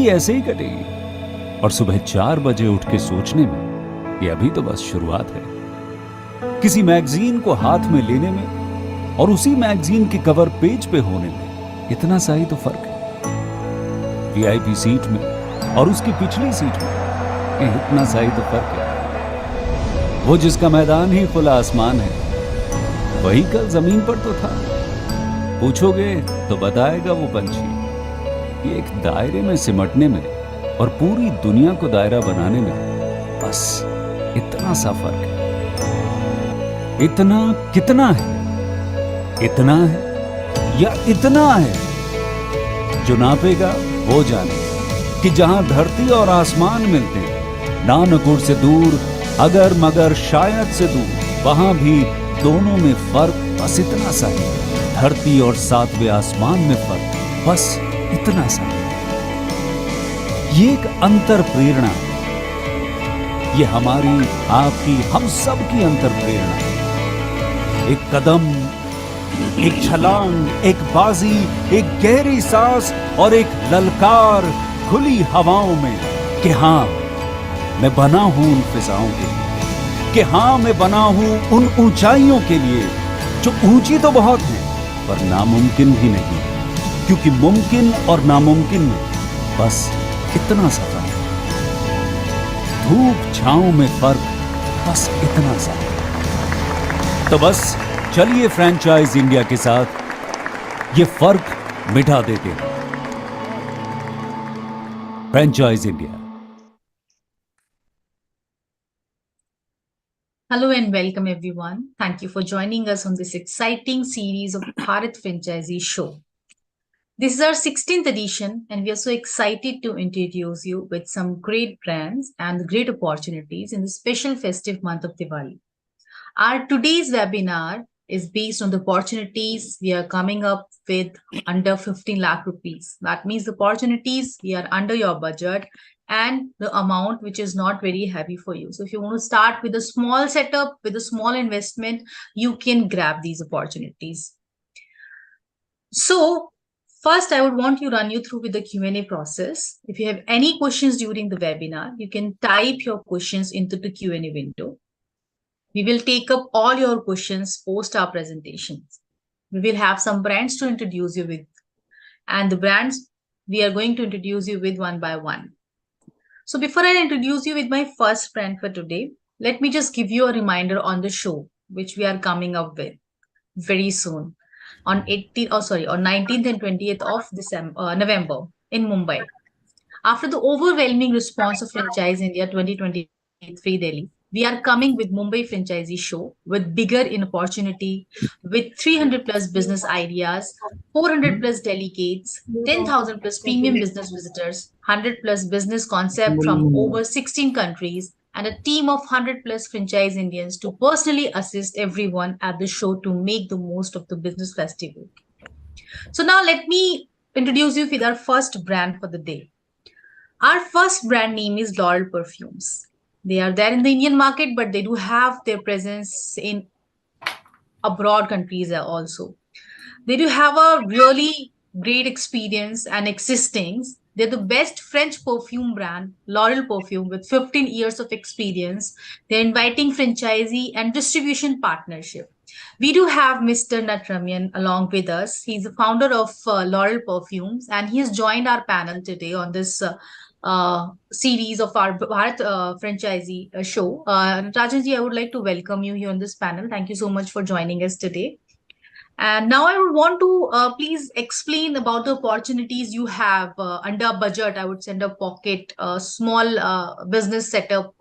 ऐसे ही कटेगी। और सुबह 4 बजे उठ के सोचने में ये अभी तो बस शुरुआत है। किसी मैगजीन को हाथ में लेने में और उसी मैगजीन के कवर पेज पे होने में इतना सा ही तो फर्क है। वीआईपी सीट में और उसकी पिछली सीट में इतना सा ही तो फर्क है। वो जिसका मैदान ही खुला आसमान है, वही कल जमीन पर तो था। पूछोगे तो बताएगा वो पंछी। ये एक दायरे में सिमटने में और पूरी दुनिया को दायरा बनाने में बस इतना सा फर्क है। इतना कितना है? इतना है या इतना है? जो नापेगा वो जाने कि जहां धरती और आसमान मिलते हैं, नानकुर से दूर, अगर मगर शायद से दूर, वहां भी दोनों में फर्क बस इतना सा है। धरती और 7वें आसमान में फर्क बस इतना सा। ये एक अंतर प्रेरणा है। ये हमारी, आपकी, हम सब की अंतर प्रेरणा है। एक कदम, एक छलांग, एक बाजी, एक गहरी सांस और एक ललकार खुली हवाओं में कि हाँ मैं बना हूं उन फिजाओं के लिए, कि हाँ मैं बना हूं उन ऊंचाइयों के लिए जो ऊंची तो बहुत है पर नामुमकिन भी नहीं, क्योंकि मुमकिन और नामुमकिन में बस इतना सा फर्क है। धूप छांव में फर्क बस इतना सा। तो बस चलिए फ्रेंचाइज इंडिया के साथ ये फर्क मिटा देते हैं। Franchise India. Hello and welcome everyone. Thank you for joining us on this exciting series of Bharat Franchise Show. This is our 16th edition and we are so excited to introduce you with some great brands and great opportunities in the special festive month of Diwali. Our today's webinar is based on the opportunities we are coming up with under 15 lakh rupees. That means the opportunities we are under your budget and the amount which is not very heavy for you. So if you want to start with a small setup, with a small investment, you can grab these opportunities. So first, I would want to run you through with the Q&A process. If you have any questions during the webinar, you can type your questions into the Q&A window. We will take up all your questions post our presentations. We will have some brands to introduce you with, and the brands we are going to introduce you with one by one. So before I introduce you with my first brand for today, let me just give you a reminder on the show, which we are coming up with very soon on 19th and 20th of November in Mumbai. After the overwhelming response of Franchise India 2023 Delhi, we are coming with Mumbai Franchisee Show with bigger in opportunity, with 300 plus business ideas, 400 plus delegates, 10,000 plus premium business visitors, 100 plus business concept from over 16 countries, and a team of 100 plus franchise Indians to personally assist everyone at the show to make the most of the business festival. So now let me introduce you with our first brand for the day. Our first brand name is Laurel Perfumes. They are there in the Indian market, but they do have their presence in abroad countries also. They do have a really great experience and existing. They're the best French perfume brand, Laurel Perfume, with 15 years of experience. They're inviting franchisee and distribution partnership. We do have Mr. Natramian along with us. He's the founder of Laurel Perfumes, and he has joined our panel today on this series of our Bharat franchisee show. Rajanji, I would like to welcome you here on this panel. Thank you so much for joining us today. And now I would want to please explain about the opportunities you have under budget. I would send a pocket, small business setup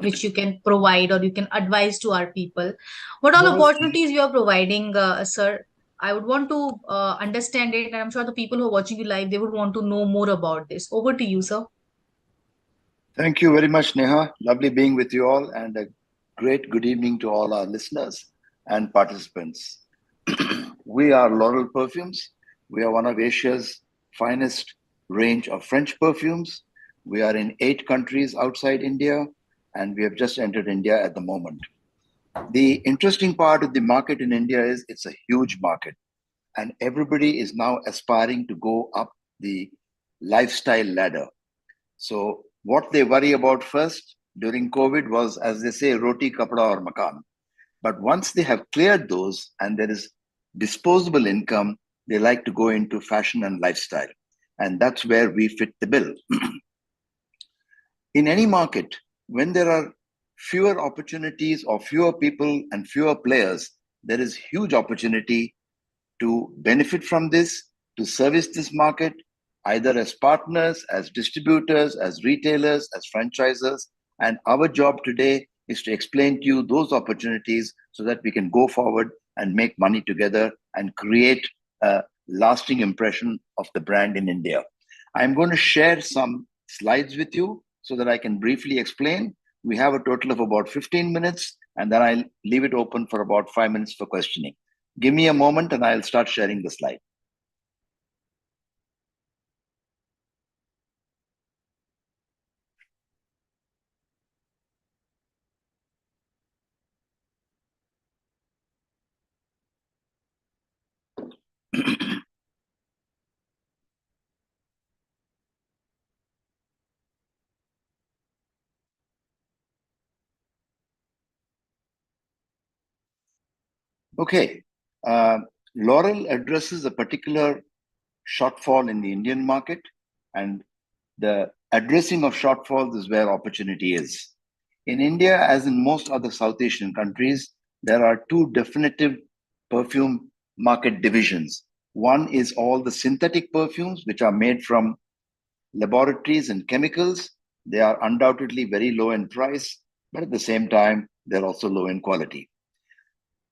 which you can provide or you can advise to our people. What all opportunities you are providing, sir? I would want to understand it, and I'm sure the people who are watching you live, they would want to know more about this. Over to you, sir. Thank you very much, Neha. Lovely being with you all, and a great good evening to all our listeners and participants. We are Laurel Perfumes. We are one of Asia's finest range of French perfumes. We are in 8 countries outside India, and we have just entered India at the moment. The interesting part of the market in India is it's a huge market, and everybody is now aspiring to go up the lifestyle ladder. So what they worry about first during COVID was, as they say, roti, kapda or makan. But once they have cleared those and there is disposable income, they like to go into fashion and lifestyle. And that's where we fit the bill. In any market, when there are fewer opportunities or fewer people and fewer players, there is huge opportunity to benefit from this, to service this market, either as partners, as distributors, as retailers, as franchisors. And our job today is to explain to you those opportunities so that we can go forward and make money together and create a lasting impression of the brand in India. I'm going to share some slides with you so that I can briefly explain. We have a total of about 15 minutes, and then I'll leave it open for about 5 minutes for questioning. Give me a moment and I'll start sharing the slide. Okay. Laurel addresses a particular shortfall in the Indian market, and the addressing of shortfalls is where opportunity is. In India, as in most other South Asian countries, there are two definitive perfume market divisions. One is all the synthetic perfumes, which are made from laboratories and chemicals. They are undoubtedly very low in price, but at the same time, they're also low in quality.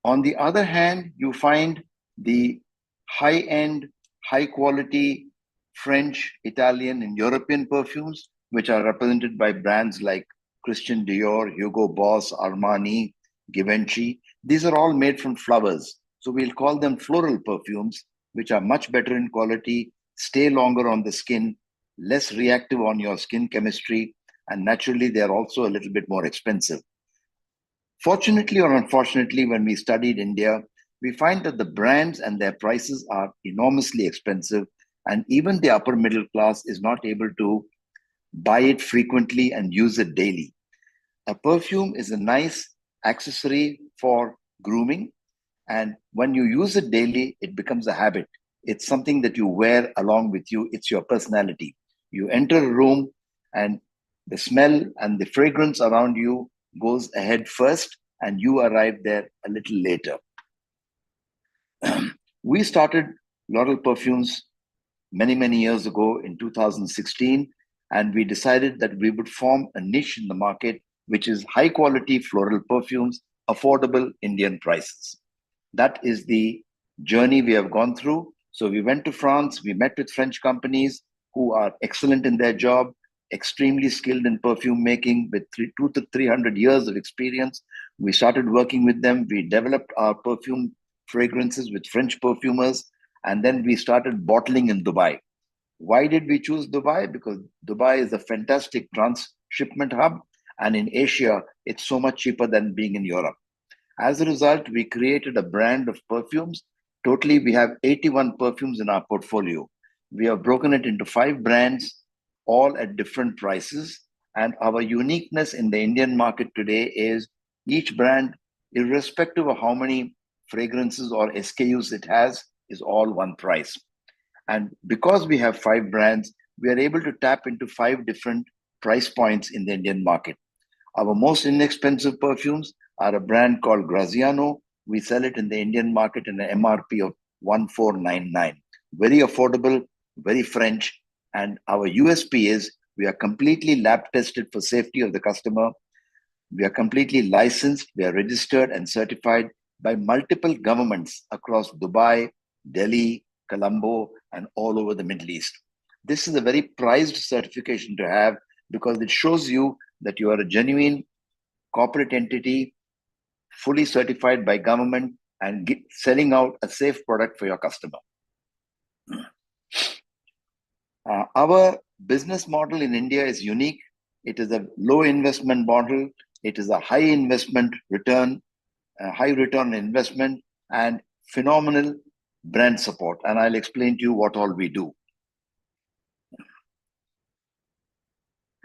On the other hand, you find the high end, high quality French, Italian, and European perfumes, which are represented by brands like Christian Dior, Hugo Boss, Armani, Givenchy. These are all made from flowers. So we'll call them floral perfumes, which are much better in quality, stay longer on the skin, less reactive on your skin chemistry, and naturally, they're also a little bit more expensive. Fortunately or unfortunately, when we studied India, we find that the brands and their prices are enormously expensive, and even the upper middle class is not able to buy it frequently and use it daily. A perfume is a nice accessory for grooming, and when you use it daily, it becomes a habit. It's something that you wear along with you, it's your personality. You enter a room, and the smell and the fragrance around you goes ahead first, and you arrive there a little later. We started Laurel Perfumes many years ago in 2016, and we decided that we would form a niche in the market, which is high quality floral perfumes, affordable Indian prices. That is the journey we have gone through. So we went to France, we met with French companies who are excellent in their job, extremely skilled in perfume making with 200 to 300 years of experience. We started working with them. We developed our perfume fragrances with French perfumers, and then we started bottling in Dubai. Why did we choose Dubai? Because Dubai is a fantastic transshipment hub, and in Asia, it's so much cheaper than being in Europe. As a result, we created a brand of perfumes. Totally, we have 81 perfumes in our portfolio. We have broken it into 5 brands, all at different prices. And our uniqueness in the Indian market today is each brand, irrespective of how many fragrances or SKUs it has, is all one price. And because we have 5 brands, we are able to tap into 5 different price points in the Indian market. Our most inexpensive perfumes are a brand called Graziano. We sell it in the Indian market in an MRP of 1499. Very affordable, very French. And our USP is we are completely lab tested for safety of the customer. We are completely licensed. We are registered and certified by multiple governments across Dubai, Delhi, Colombo, and all over the Middle East. This is a very prized certification to have because it shows you that you are a genuine corporate entity, fully certified by government, and selling out a safe product for your customer. Our business model in India is unique. It is a low investment model. It is a high investment return, high return on investment, and phenomenal brand support. And I'll explain to you what all we do.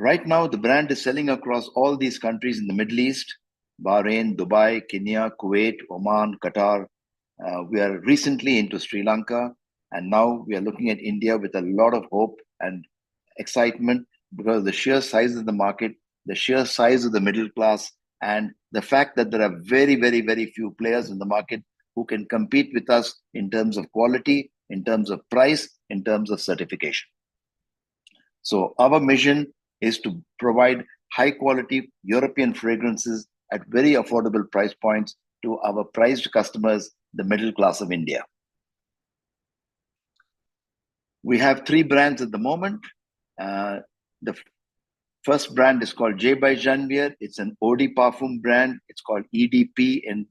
Right now, the brand is selling across all these countries in the Middle East: Bahrain, Dubai, Kenya, Kuwait, Oman, Qatar. We are recently into Sri Lanka, and now we are looking at India with a lot of hope and excitement, because of the sheer size of the market, the sheer size of the middle class, and the fact that there are very, very, very few players in the market who can compete with us in terms of quality, in terms of price, in terms of certification. So our mission is to provide high quality European fragrances at very affordable price points to our prized customers, the middle class of India. We have 3 brands at the moment. The first brand is called J by Janvier. It's an eau de parfum brand. It's called EDP in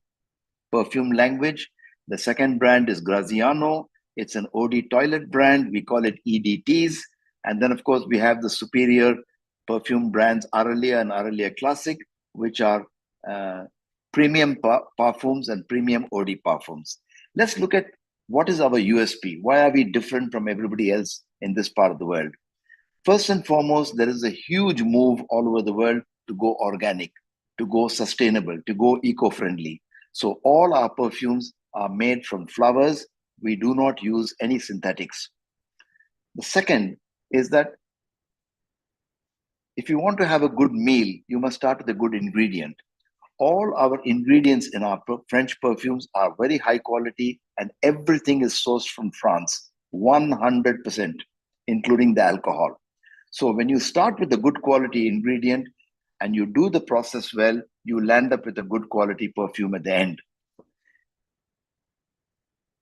perfume language. The second brand is Graziano. It's an eau de toilette brand. We call it EDTs. And then, of course, we have the superior perfume brands Aralia and Aralia Classic, which are premium parfums and premium eau de parfums. Let's look at what is our USP. Why are we different from everybody else in this part of the world? First and foremost, there is a huge move all over the world to go organic, to go sustainable, to go eco-friendly. So all our perfumes are made from flowers. We do not use any synthetics. The second is that if you want to have a good meal, you must start with a good ingredient. All our ingredients in our French perfumes are very high quality, and everything is sourced from France, 100%, including the alcohol. So when you start with a good quality ingredient and you do the process well, you land up with a good quality perfume at the end.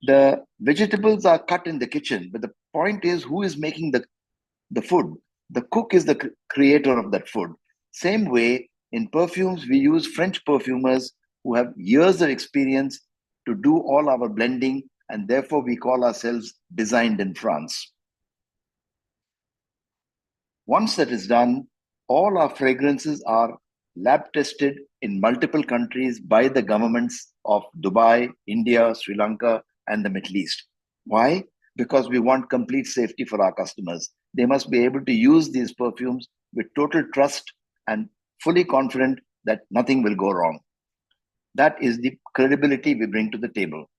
The vegetables are cut in the kitchen, but the point is, who is making the food? The cook is the creator of that food. Same way, in perfumes, we use French perfumers who have years of experience to do all our blending, and therefore we call ourselves designed in France. Once that is done, all our fragrances are lab tested in multiple countries by the governments of Dubai, India, Sri Lanka, and the Middle East. Why? Because we want complete safety for our customers. They must be able to use these perfumes with total trust and fully confident that nothing will go wrong. That is the credibility we bring to the table.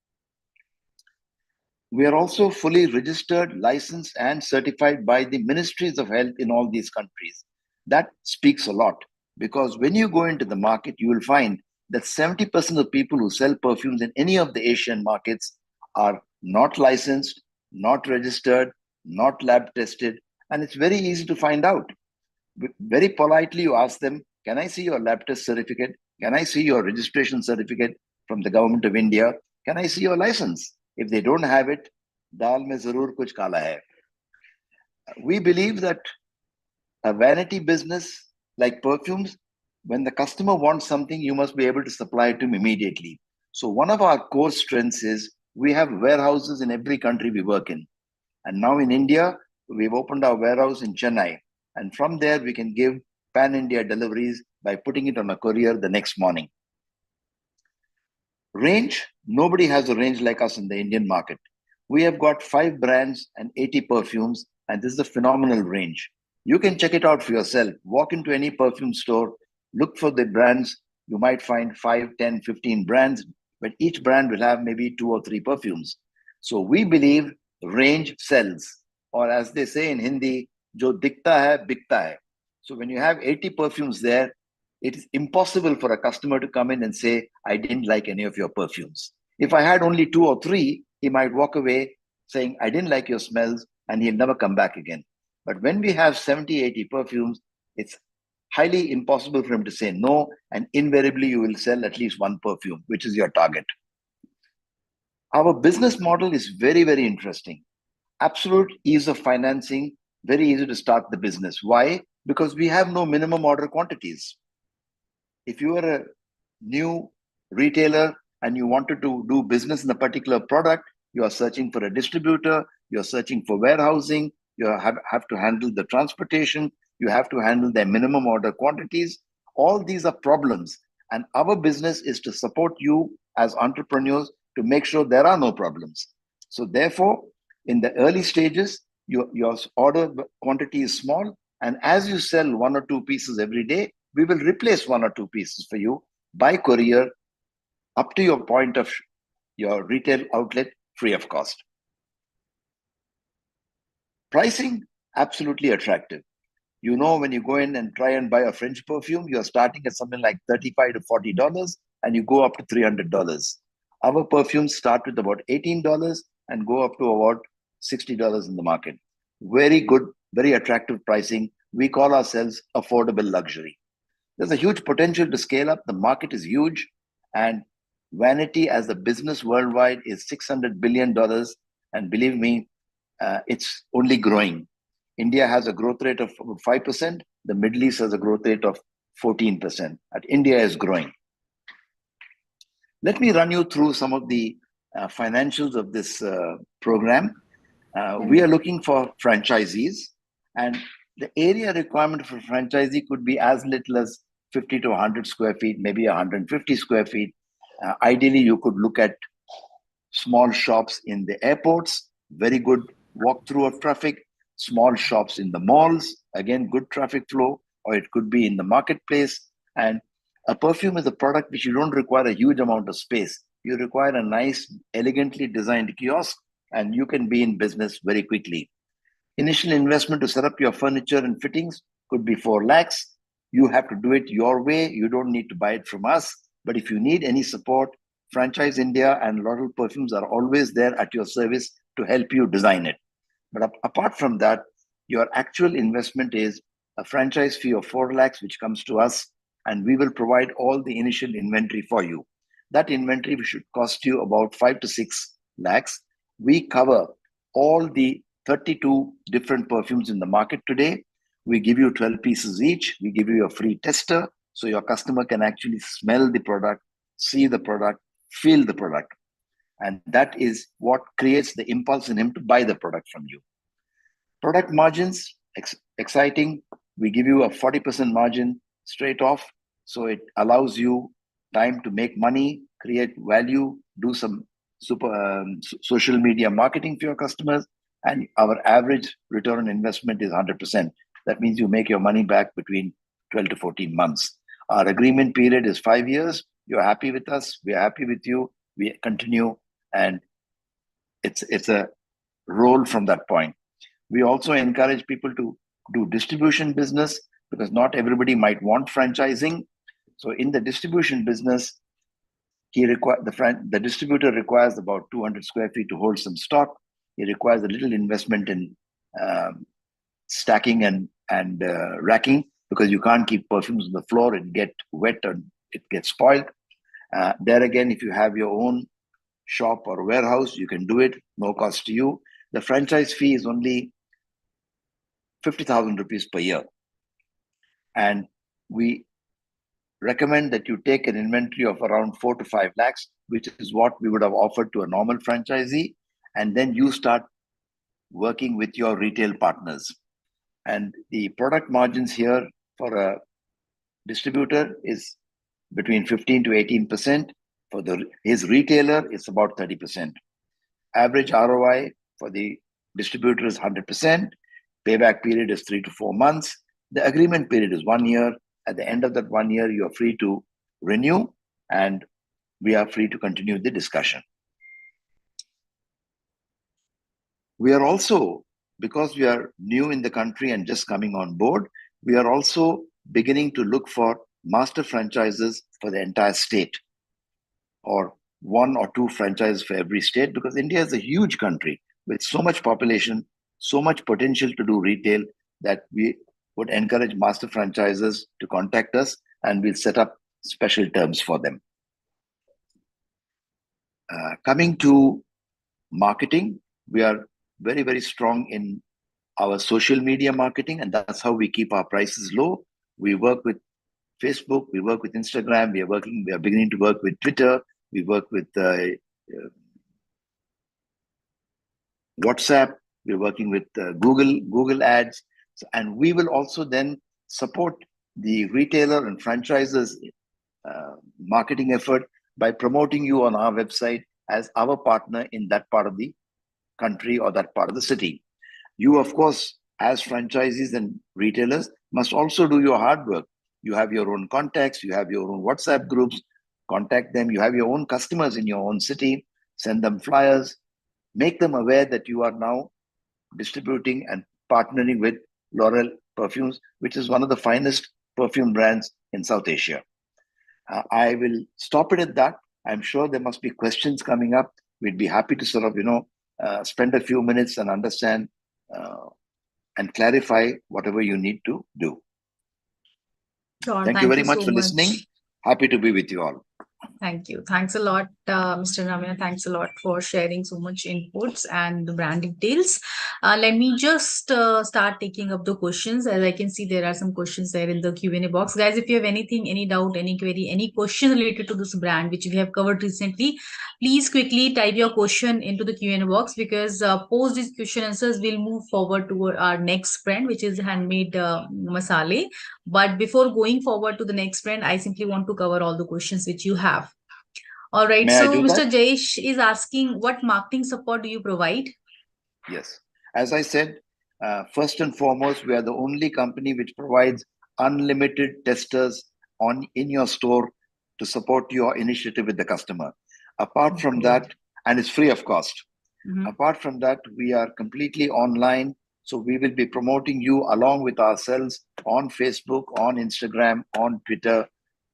We are also fully registered, licensed, and certified by the ministries of health in all these countries. That speaks a lot, because when you go into the market, you will find that 70% of people who sell perfumes in any of the Asian markets are not licensed, not registered, not lab tested, and it's very easy to find out. Very politely, you ask them, can I see your lab test certificate? Can I see your registration certificate from the government of India? Can I see your license? If they don't have it, dal mein zarur kuch kala hai. We believe that a vanity business like perfumes, when the customer wants something, you must be able to supply it to him immediately. So one of our core strengths is we have warehouses in every country we work in. And now in India, we've opened our warehouse in Chennai. And from there, we can give pan-India deliveries by putting it on a courier the next morning. Range, nobody has a range like us in the Indian market. We have got 5 brands and 80 perfumes, and this is a phenomenal range. You can check it out for yourself. Walk into any perfume store, look for the brands. You might find 5, 10, 15 brands, but each brand will have maybe 2 or 3 perfumes. So we believe range sells, or as they say in Hindi, jo dikta hai, bikta hai. So when you have 80 perfumes there, it is impossible for a customer to come in and say, I didn't like any of your perfumes. If I had only 2 or 3, he might walk away saying, I didn't like your smells, and he'll never come back again. But when we have 70, 80 perfumes, it's highly impossible for him to say no, and invariably you will sell at least 1 perfume, which is your target. Our business model is very, very interesting. Absolute ease of financing, very easy to start the business. Why? Because we have no minimum order quantities. If you are a new retailer and you wanted to do business in a particular product, you are searching for a distributor, you're searching for warehousing, you have to handle the transportation, you have to handle their minimum order quantities. All these are problems. And our business is to support you as entrepreneurs to make sure there are no problems. So therefore, in the early stages, your order quantity is small, And as you sell 1 or 2 pieces every day, we will replace 1 or 2 pieces for you by courier up to your point of your retail outlet, free of cost. Pricing, absolutely attractive. You know, when you go in and try and buy a French perfume, you're starting at something like $35 to $40 and you go up to $300. Our perfumes start with about $18 and go up to about $60 in the market. Very good, very attractive pricing. We call ourselves affordable luxury. There's a huge potential to scale up. The market is huge, and vanity as a business worldwide is $600 billion. And believe me, it's only growing. India has a growth rate of 5%. The Middle East has a growth rate of 14%. And India is growing. Let me run you through some of the financials of this program. We are looking for franchisees, and the area requirement for franchisee could be as little as 50 to 100 square feet, maybe 150 square feet. Ideally, you could look at small shops in the airports, very good walkthrough of traffic, small shops in the malls, again, good traffic flow, or it could be in the marketplace. And a perfume is a product which you don't require a huge amount of space. You require a nice, elegantly designed kiosk, and you can be in business very quickly. Initial investment to set up your furniture and fittings could be 4 lakhs. You have to do it your way. You don't need to buy it from us. But if you need any support, Franchise India and Laurel Perfumes are always there at your service to help you design it. But apart from that, your actual investment is a franchise fee of 4 lakhs, which comes to us, and we will provide all the initial inventory for you. That inventory should cost you about 5 to 6 lakhs. We cover all the 32 different perfumes in the market today. We give you 12 pieces each. We give you a free tester, so your customer can actually smell the product, see the product, feel the product. And that is what creates the impulse in him to buy the product from you. Product margins, exciting. We give you a 40% margin straight off. So it allows you time to make money, create value, do some social media marketing for your customers. And our average return on investment is 100%. That means you make your money back between 12 to 14 months. Our agreement period is 5 years. You're happy with us. We're happy with you. We continue. And it's a roll from that point. We also encourage people to do distribution business because not everybody might want franchising. So in the distribution business, the distributor requires about 200 square feet to hold some stock. He requires a little investment in stacking and racking because you can't keep perfumes on the floor. It gets wet and it gets spoiled. There again, if you have your own shop or warehouse, you can do it, no cost to you. The franchise fee is only 50,000 rupees per year. And we recommend that you take an inventory of around 4 to 5 lakhs, which is what we would have offered to a normal franchisee. And then you start working with your retail partners. And the product margins here for a distributor is between 15 to 18%. For his retailer, it's about 30%. Average ROI for the distributor is 100%. Payback period is 3 to 4 months. The agreement period is 1 year. At the end of that 1 year, you are free to renew, and we are free to continue the discussion. We are also, because we are new in the country and just coming on board, we are also beginning to look for master franchises for the entire state, or 1 or 2 franchises for every state, because India is a huge country with so much population, so much potential to do retail, that we would encourage master franchises to contact us, and we'll set up special terms for them. Coming to marketing, we are very, very strong in our social media marketing, and that's how we keep our prices low. We work with Facebook, we work with Instagram, we are beginning to work with Twitter, we work with WhatsApp, we're working with Google Ads, and we will also then support the retailer and franchisers marketing effort by promoting you on our website as our partner in that part of the country or that part of the city. You, of course, as franchisees and retailers, must also do your hard work. You have your own contacts, you have your own WhatsApp groups, contact them. You have your own customers in your own city, send them flyers, make them aware that you are now distributing and partnering with L'Oreal Perfumes, which is one of the finest perfume brands in South Asia. I will stop it at that. I'm sure there must be questions coming up. We'd be happy to sort of, spend a few minutes and understand and clarify whatever you need to do. Sure. Thank you very you much so for listening. Happy to be with you all. Thank you. Thanks a lot, Mr. Ramya. Thanks a lot for sharing so much inputs and the brand details. Let me just start taking up the questions. As I can see, there are some questions there in the Q&A box. Guys, if you have anything, any doubt, any query, any question related to this brand, which we have covered recently, please quickly type your question into the Q&A box, because post these question answers, we'll move forward to our next brand, which is Handmade Masale. But before going forward to the next brand, I simply want to cover all the questions which you have. All right. May I So do Mr. that? Jayesh is asking, what marketing support do you provide? Yes. As I said, first and foremost, we are the only company which provides unlimited testers in your store to support your initiative with the customer. Apart from that, and it's free of cost. Apart from that, we are completely online. So we will be promoting you along with ourselves on Facebook, on Instagram, on Twitter,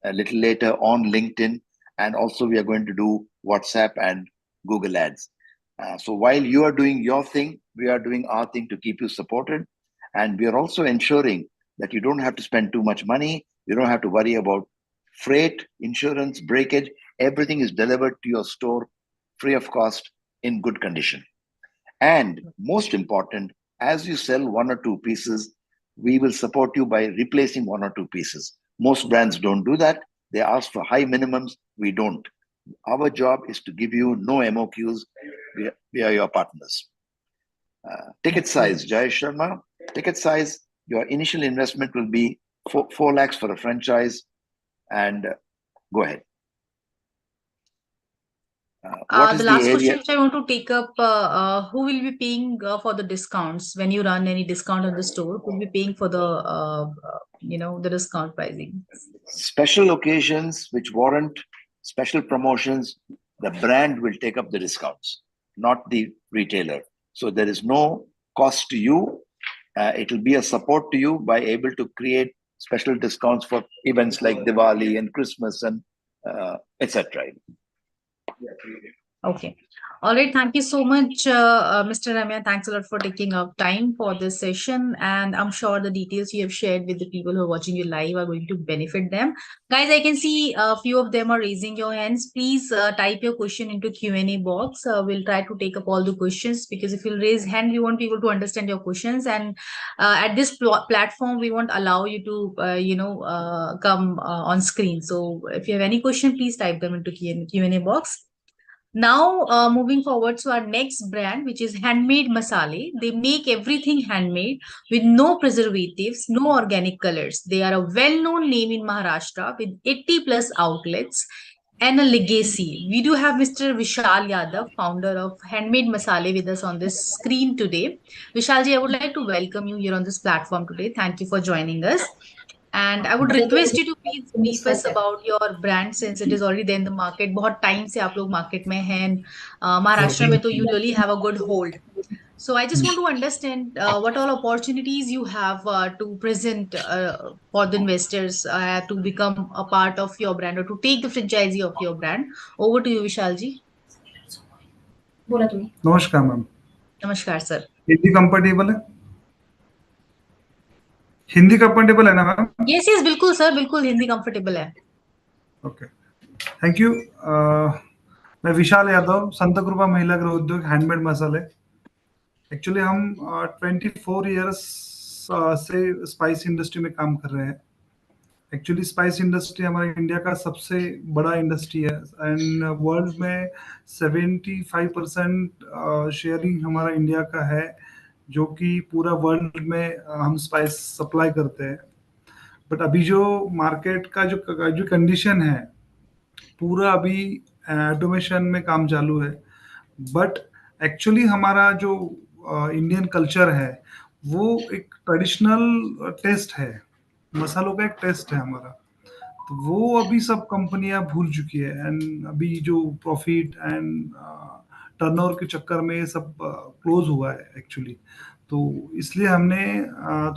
a little later on LinkedIn. And also we are going to do WhatsApp and Google Ads. So while you are doing your thing, we are doing our thing to keep you supported. And we are also ensuring that you don't have to spend too much money. You don't have to worry about freight, insurance, breakage. Everything is delivered to your store free of cost in good condition. And most important, as you sell one or two pieces, we will support you by replacing one or two pieces. Most brands don't do that. They ask for high minimums. We don't. Our job is to give you no MOQs. We are your partners. Ticket size, Jai Sharma. Ticket size, your initial investment will be 4 lakhs for a franchise. And go ahead. What is the last question area? which I want to take up, who will be paying for the discounts when you run any discount on the store? Who will be paying for the, the discount pricing? Special occasions which warrant special promotions, the brand will take up the discounts, not the retailer. So there is no cost to you. It will be a support to you by able to create special discounts for events like Diwali and Christmas and etc. Okay. All right. Thank you so much, Mr. Ramya. Thanks a lot for taking up time for this session. And I'm sure the details you have shared with the people who are watching you live are going to benefit them. Guys, I can see a few of them are raising your hands. Please type your question into Q&A box. We'll try to take up all the questions, because if you raise hand, we won't be able to understand your questions. And at this platform, we won't allow you to, come on screen. So if you have any question, please type them into Q&A box. Now, moving forward to our next brand, which is Handmade Masale. They make everything handmade with no preservatives, no organic colors. They are a well-known name in Maharashtra with 80 plus outlets and a legacy. We do have Mr. Vishal Yadav, founder of Handmade Masale, with us on this screen today. Vishalji, I would like to welcome you here on this platform today. Thank you for joining us. And I would request you to please brief us about your brand, since it is already there in the market. बहुत time से आप लोग market में हैं. महाराष्ट्र में तो you really have a good hold. So I just want to understand what all opportunities you have to present for the investors to become a part of your brand or to take the franchisee of your brand. Over to you, Vishalji. बोला तुम्ही. नमस्कार ma'am. नमस्कार sir. Hindi comfortable है? Hindi comfortable है ना ma'am? Yes yes बिल्कुल sir, बिल्कुल Hindi comfortable है. Okay, thank you. मैं विशाल यादव, संत कृपा महिला गृह उद्योग हैंडमेड मसाले. एक्चुअली हम 24 इयर्स से स्पाइस इंडस्ट्री में काम कर रहे हैं. एक्चुअली स्पाइस इंडस्ट्री हमारे इंडिया का सबसे बड़ा इंडस्ट्री है एंड वर्ल्ड में 75% शेयरिंग हमारा इंडिया का है, जो कि पूरा वर्ल्ड में हम स्पाइस सप्लाई करते हैं. बट अभी जो मार्केट का जो कंडीशन है, पूरा अभी ऑटोमेशन में काम चालू है. बट एक्चुअली हमारा जो इंडियन कल्चर है वो एक ट्रेडिशनल टेस्ट है, मसालों का एक टेस्ट है हमारा। तो वो अभी सब कंपनियां भूल चुकी है, एंड अभी जो प्रॉफिट एंड टर्नओवर के चक्कर में ये सब क्लोज हुआ है एक्चुअली। तो इसलिए हमने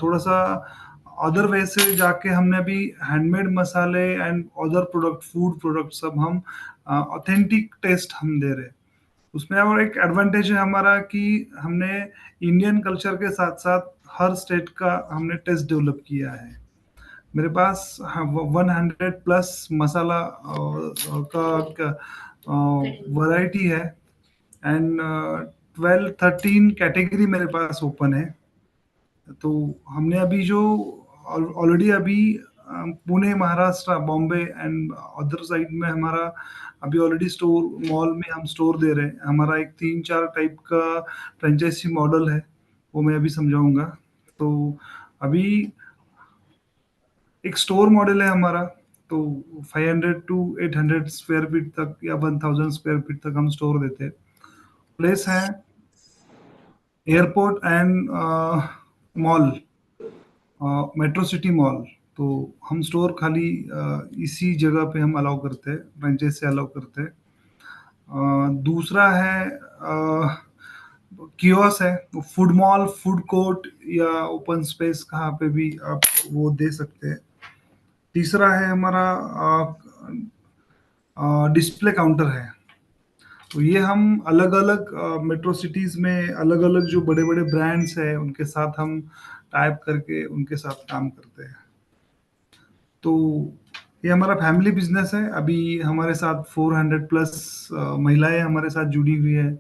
थोड़ा सा अदर वे से जाके हमने अभी हैंडमेड मसाले and other product, food product सब हम ऑथेंटिक टेस्ट हम दे रहे हैं उसमें। और एक एडवांटेज है हमारा कि हमने इंडियन कल्चर के साथ साथ हर स्टेट का हमने टेस्ट डेवलप किया है। मेरे पास 100 प्लस मसाला का वैरायटी है, एंड 12-13 कैटेगरी मेरे पास ओपन है। तो हमने अभी जो ऑलरेडी अभी Pune, Maharashtra, Bombay and other side में हमारा अभी ऑलरेडी स्टोर, मॉल में हम स्टोर दे रहे हैं। हमारा एक 3-4 टाइप का फ्रेंचाइजी मॉडल है, वो मैं अभी समझाऊंगा। तो अभी एक स्टोर मॉडल है हमारा, तो 500 to 800 स्क्वायर फीट तक या 1000 स्क्वायर फीट तक हम स्टोर देते हैं। प्लेस है airport and mall, metro city mall. तो हम स्टोर खाली इसी जगह पे हम अलाउ करते हैं, फ्रेंचाइज से अलाउ करते हैं। दूसरा है कियोस है, फूड मॉल, फूड कोर्ट या ओपन स्पेस कहाँ पे भी आप वो दे सकते हैं। तीसरा है हमारा डिस्प्ले काउंटर है। तो ये हम अलग अलग मेट्रो सिटीज में अलग अलग जो बड़े बड़े ब्रांड्स हैं उनके साथ हम टाइप करके उनके साथ काम करते हैं। तो ये हमारा फैमिली बिजनेस है। अभी हमारे साथ 400 प्लस महिलाएं हमारे साथ जुड़ी हुई है।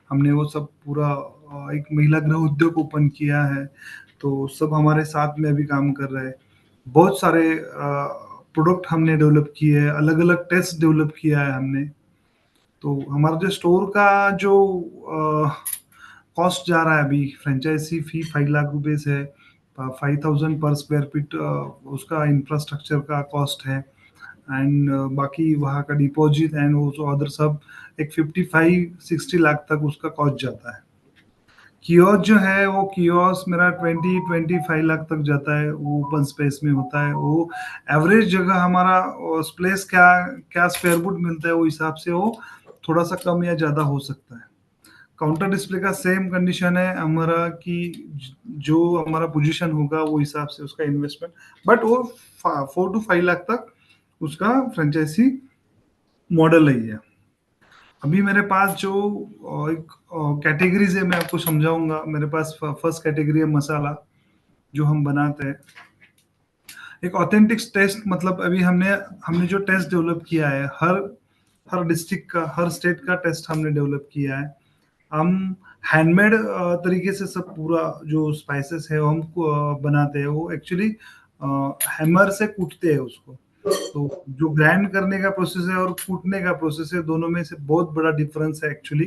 हमने वो सब पूरा एक महिला गृह उद्योग ओपन किया है, तो सब हमारे साथ में अभी काम कर रहे हैं। बहुत सारे प्रोडक्ट हमने डेवलप किए हैं, अलग अलग टेस्ट डेवलप किया है हमने। तो हमारा जो स्टोर का जो कॉस्ट जा रहा है अभी, फ्रेंचाइजी फी 5 लाख रुपए से है, 5000 पर स्क्वायर फीट उसका इंफ्रास्ट्रक्चर का कॉस्ट है। एंड बाकी वहाँ का डिपॉजिट एंड वो जो अदर सब एक 55-60 लाख तक उसका कॉस्ट जाता है। कियोस्क जो है वो कियोस्क मेरा 20-25 लाख तक जाता है, वो ओपन स्पेस में होता है। वो एवरेज जगह हमारा प्लेस क्या क्या स्क्वायर फुट मिलता है वो हिसाब से वो थोड़ा सा कम या ज़्यादा हो सकता है। काउंटर डिस्प्ले का सेम कंडीशन है हमारा कि जो हमारा पोजीशन होगा वो हिसाब से उसका इन्वेस्टमेंट, बट वो 4 to 5 लाख तक उसका फ्रेंचाइजी मॉडल है। अभी मेरे पास जो एक कैटेगरीज है मैं आपको समझाऊंगा। मेरे पास फर्स्ट कैटेगरी है मसाला, जो हम बनाते हैं एक ऑथेंटिक टेस्ट। मतलब अभी हमने हमने जो टेस्ट डेवलप किया है, हर हर डिस्ट्रिक्ट का, हर स्टेट का टेस्ट हमने डेवलप किया है। हम हैंडमेड तरीके से सब पूरा जो स्पाइसेस है वो हम बनाते हैं। वो एक्चुअली हैमर से कूटते हैं उसको। तो जो ग्राइंड करने का प्रोसेस है और कूटने का प्रोसेस है, दोनों में से बहुत बड़ा डिफरेंस है एक्चुअली।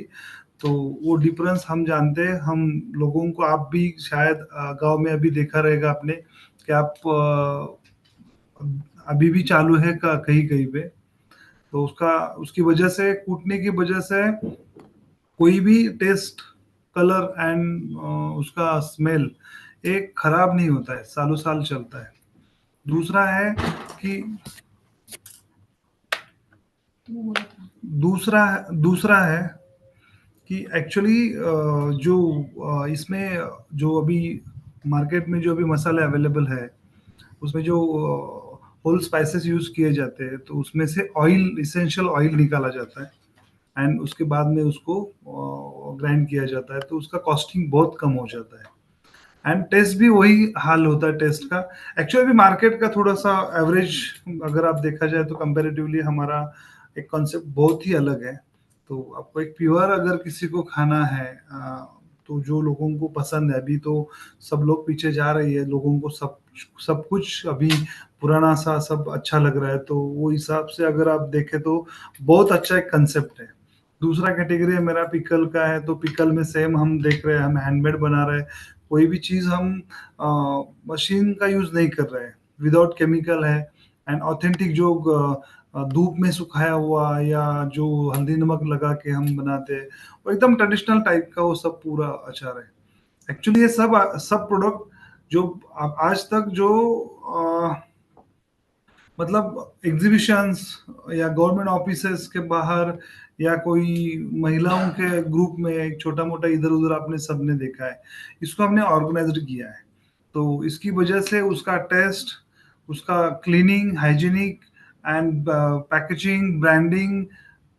तो वो डिफरेंस हम जानते हैं, हम लोगों को, आप भी शायद गांव में अभी देखा रहेगा आपने कि आप अभी भी चालू है का कहीं कहीं पे। तो उसका उसकी वजह से, कूटने की वजह से कोई भी टेस्ट, कलर एंड उसका स्मेल एक खराब नहीं होता है, सालों साल चलता है। दूसरा है कि दूसरा दूसरा है कि एक्चुअली जो इसमें जो अभी मार्केट में जो अभी मसाले अवेलेबल है उसमें जो होल स्पाइसेस यूज किए जाते हैं, तो उसमें से ऑयल, इसेंशियल ऑयल निकाला जाता है एंड उसके बाद में उसको ग्राइंड किया जाता है, तो उसका कॉस्टिंग बहुत कम हो जाता है। एंड टेस्ट भी वही हाल होता है टेस्ट का। एक्चुअली अभी मार्केट का थोड़ा सा एवरेज अगर आप देखा जाए तो कंपैरेटिवली हमारा एक कॉन्सेप्ट बहुत ही अलग है। तो आपको एक प्योर अगर किसी को खाना है, तो जो लोगों को पसंद है, अभी तो सब लोग पीछे जा रही है, लोगों को सब सब कुछ अभी पुराना सा सब अच्छा लग रहा है। तो वो हिसाब से अगर आप देखें तो बहुत अच्छा एक कंसेप्ट है। दूसरा कैटेगरी है मेरा पिकल का है। तो पिकल में सेम हम देख रहे हैं, हम हैंडमेड बना रहे हैं। कोई भी चीज हम मशीन का यूज नहीं कर रहे हैं, विदाउट केमिकल है। एंड ऑथेंटिक जो धूप में सुखाया हुआ या जो हल्दी नमक लगा के हम बनाते हैं, वो एकदम ट्रेडिशनल टाइप का वो सब पूरा अचार है। एक्चुअली ये सब प्रोडक्ट जो आज तक जो मतलब एग्जीबिशंस या गवर्नमेंट ऑफिसेस के बाहर या कोई महिलाओं के ग्रुप में एक छोटा मोटा इधर उधर आपने सबने देखा है, इसको हमने ऑर्गेनाइज्ड किया है। तो इसकी वजह से उसका टेस्ट, उसका cleaning, hygienic and packaging, branding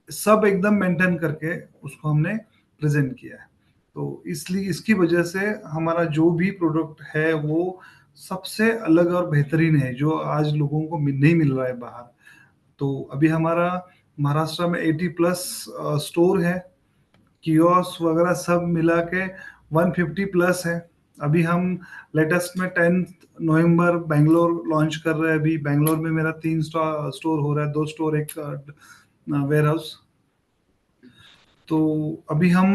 सब एकदम मेंटेन करके उसको हमने प्रेजेंट किया है। तो इसलिए इसकी वजह से हमारा जो भी प्रोडक्ट है वो सबसे अलग और बेहतरीन है, जो आज लोगों को नहीं मिल रहा है बाहर। तो अभी हमारा महाराष्ट्र में 80 प्लस स्टोर है, कियोस्क वगैरह सब मिला के 150 प्लस है। अभी हम लेटेस्ट में 10 नवंबर बेंगलोर लॉन्च कर रहे हैं। अभी बेंगलोर में मेरा 3 स्टोर हो रहा है, 2 स्टोर, एक वेयर हाउस। तो अभी हम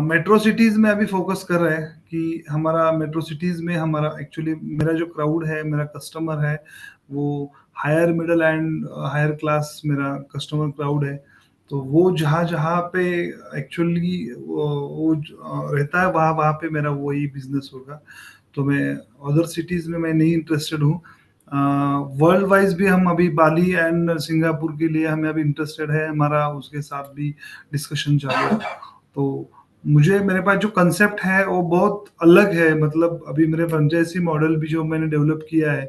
मेट्रो सिटीज में अभी फोकस कर रहे हैं कि हमारा मेट्रो सिटीज में हमारा एक्चुअली मेरा जो क्राउड है, मेरा कस्टमर है, वो higher middle and higher class मेरा कस्टमर क्राउड है। तो वो जहाँ जहाँ पे एक्चुअली रहता है, वहाँ वहाँ पे मेरा वही बिजनेस होगा। तो मैं अदर सिटीज में मैं नहीं इंटरेस्टेड हूँ। वर्ल्ड वाइज भी हम अभी बाली एंड सिंगापुर के लिए हमें अभी इंटरेस्टेड है, हमारा उसके साथ भी डिस्कशन चालू है। तो मुझे मेरे पास जो कंसेप्ट है वो बहुत अलग है। मतलब अभी मेरे फ्रेंचाइजी मॉडल भी जो मैंने डेवलप किया है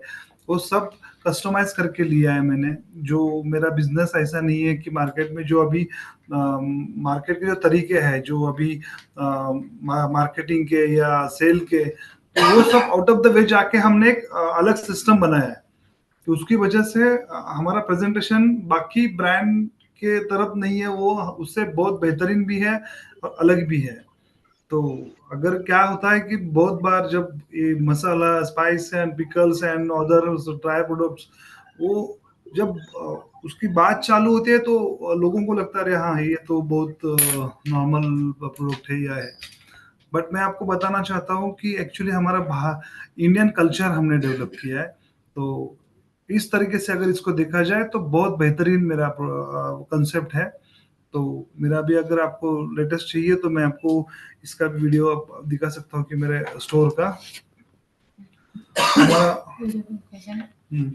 वो सब कस्टमाइज करके लिया है मैंने। जो मेरा बिजनेस ऐसा नहीं है कि मार्केट में जो अभी मार्केट के जो तरीके हैं, जो अभी मार्केटिंग के या सेल के, तो वो सब आउट ऑफ द वे जाके हमने एक अलग सिस्टम बनाया है। तो उसकी वजह से हमारा प्रेजेंटेशन बाकी ब्रांड के तरफ नहीं है, वो उससे बहुत बेहतरीन भी है और अलग भी है। तो अगर क्या होता है कि बहुत बार जब ये masala, spice and pickles and other dry products, वो जब उसकी बात चालू होती है तो लोगों को लगता है अरे हाँ ये तो बहुत नॉर्मल प्रोडक्ट है या है। बट मैं आपको बताना चाहता हूँ कि एक्चुअली हमारा इंडियन कल्चर हमने डेवलप किया है। तो इस तरीके से अगर इसको देखा जाए तो बहुत बेहतरीन मेरा कंसेप्ट है। तो मेरा भी अगर आपको लेटेस्ट चाहिए तो मैं आपको इसका वीडियो दिखा सकता हूँ कि मेरे स्टोर का हमारा हम्म,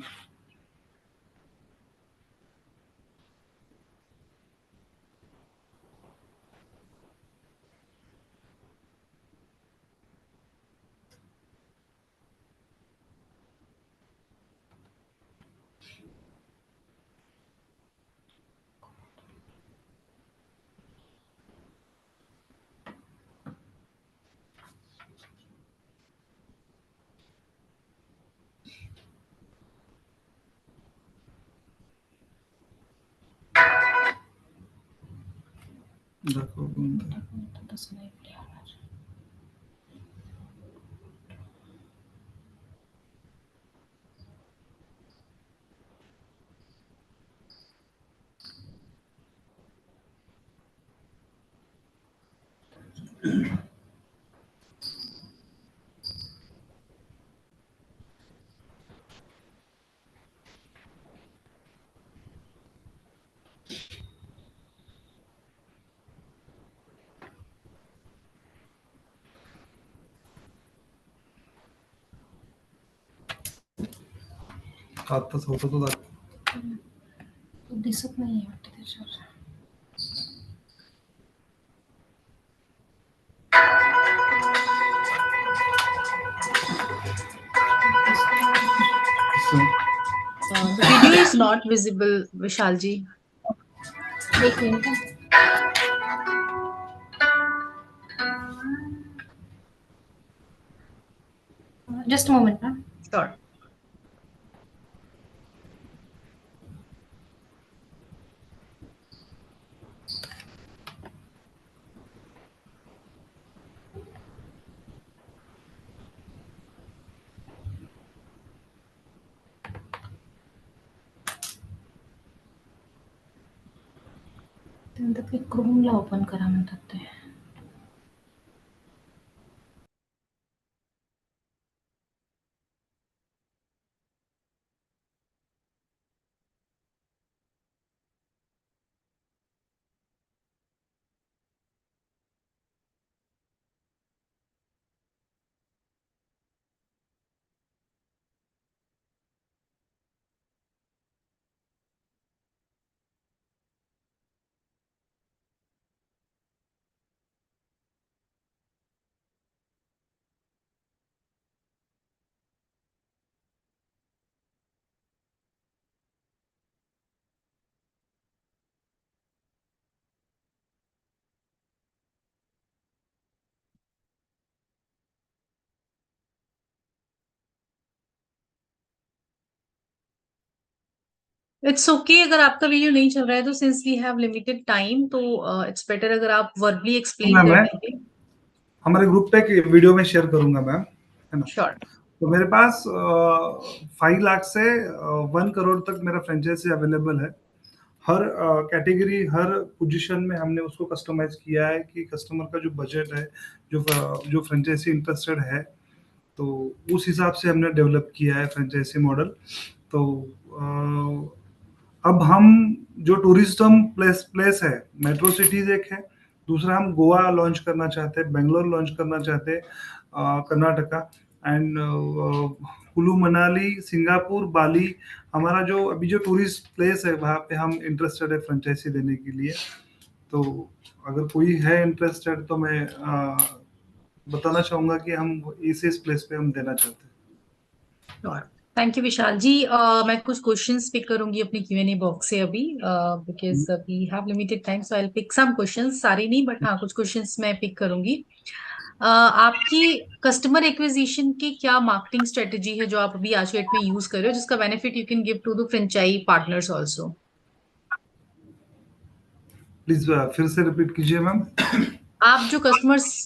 देखो, आत्ताच होतं तो दिसत नाही वाटतं त्याच्यावर. The video is not visible, Vishalji. एक minute hmm. Just a moment ना. Sure. त्यानंतर ते क्रोमला ओपन करा म्हणतात ते. इट्स ओके अगर आपका वीडियो नहीं चल रहा है तो, since we have limited time, तो इट्स बेटर अगर आप वर्बली एक्सप्लेन मैम कर मैं देंगे। हमारे ग्रुप पे एक वीडियो में शेयर करूंगा मैम, है ना। श्योर। तो मेरे पास 5 लाख से 1 करोड़ तक मेरा फ्रेंचाइजी अवेलेबल है। हर कैटेगरी, हर पोजीशन में हमने उसको कस्टमाइज किया है कि कस्टमर का जो बजट है, जो फ्रेंचाइजी इंटरेस्टेड है, तो उस हिसाब से हमने डेवलप किया है फ्रेंचाइजी मॉडल। तो अब हम जो टूरिज्म प्लेस प्लेस है, मेट्रो सिटीज एक है, दूसरा हम गोवा लॉन्च करना चाहते हैं, बेंगलोर लॉन्च करना चाहते हैं, कर्नाटका एंड कुल्लू मनाली, सिंगापुर, बाली। हमारा जो अभी जो टूरिस्ट प्लेस है वहाँ पे हम इंटरेस्टेड है फ्रेंचाइजी देने के लिए। तो अगर कोई है इंटरेस्टेड तो मैं बताना चाहूंगा कि हम इस प्लेस पे हम देना चाहते हैं। थैंक यू विशाल जी। मैं कुछ क्वेश्चंस पिक करूंगी अपने Q&A बॉक्स से अभी, because we have limited time, so I will pick some questions, सारे नहीं बट हाँ कुछ क्वेश्चंस मैं पिक करूंगी। आपकी कस्टमर एक्विजिशन की क्या मार्केटिंग स्ट्रेटेजी है जो आप अभी आज के डेट में यूज कर रहे हो, जिसका benefit you can give to the franchisee partners also? Please फिर से रिपीट कीजिए मैम। आप जो कस्टमर्स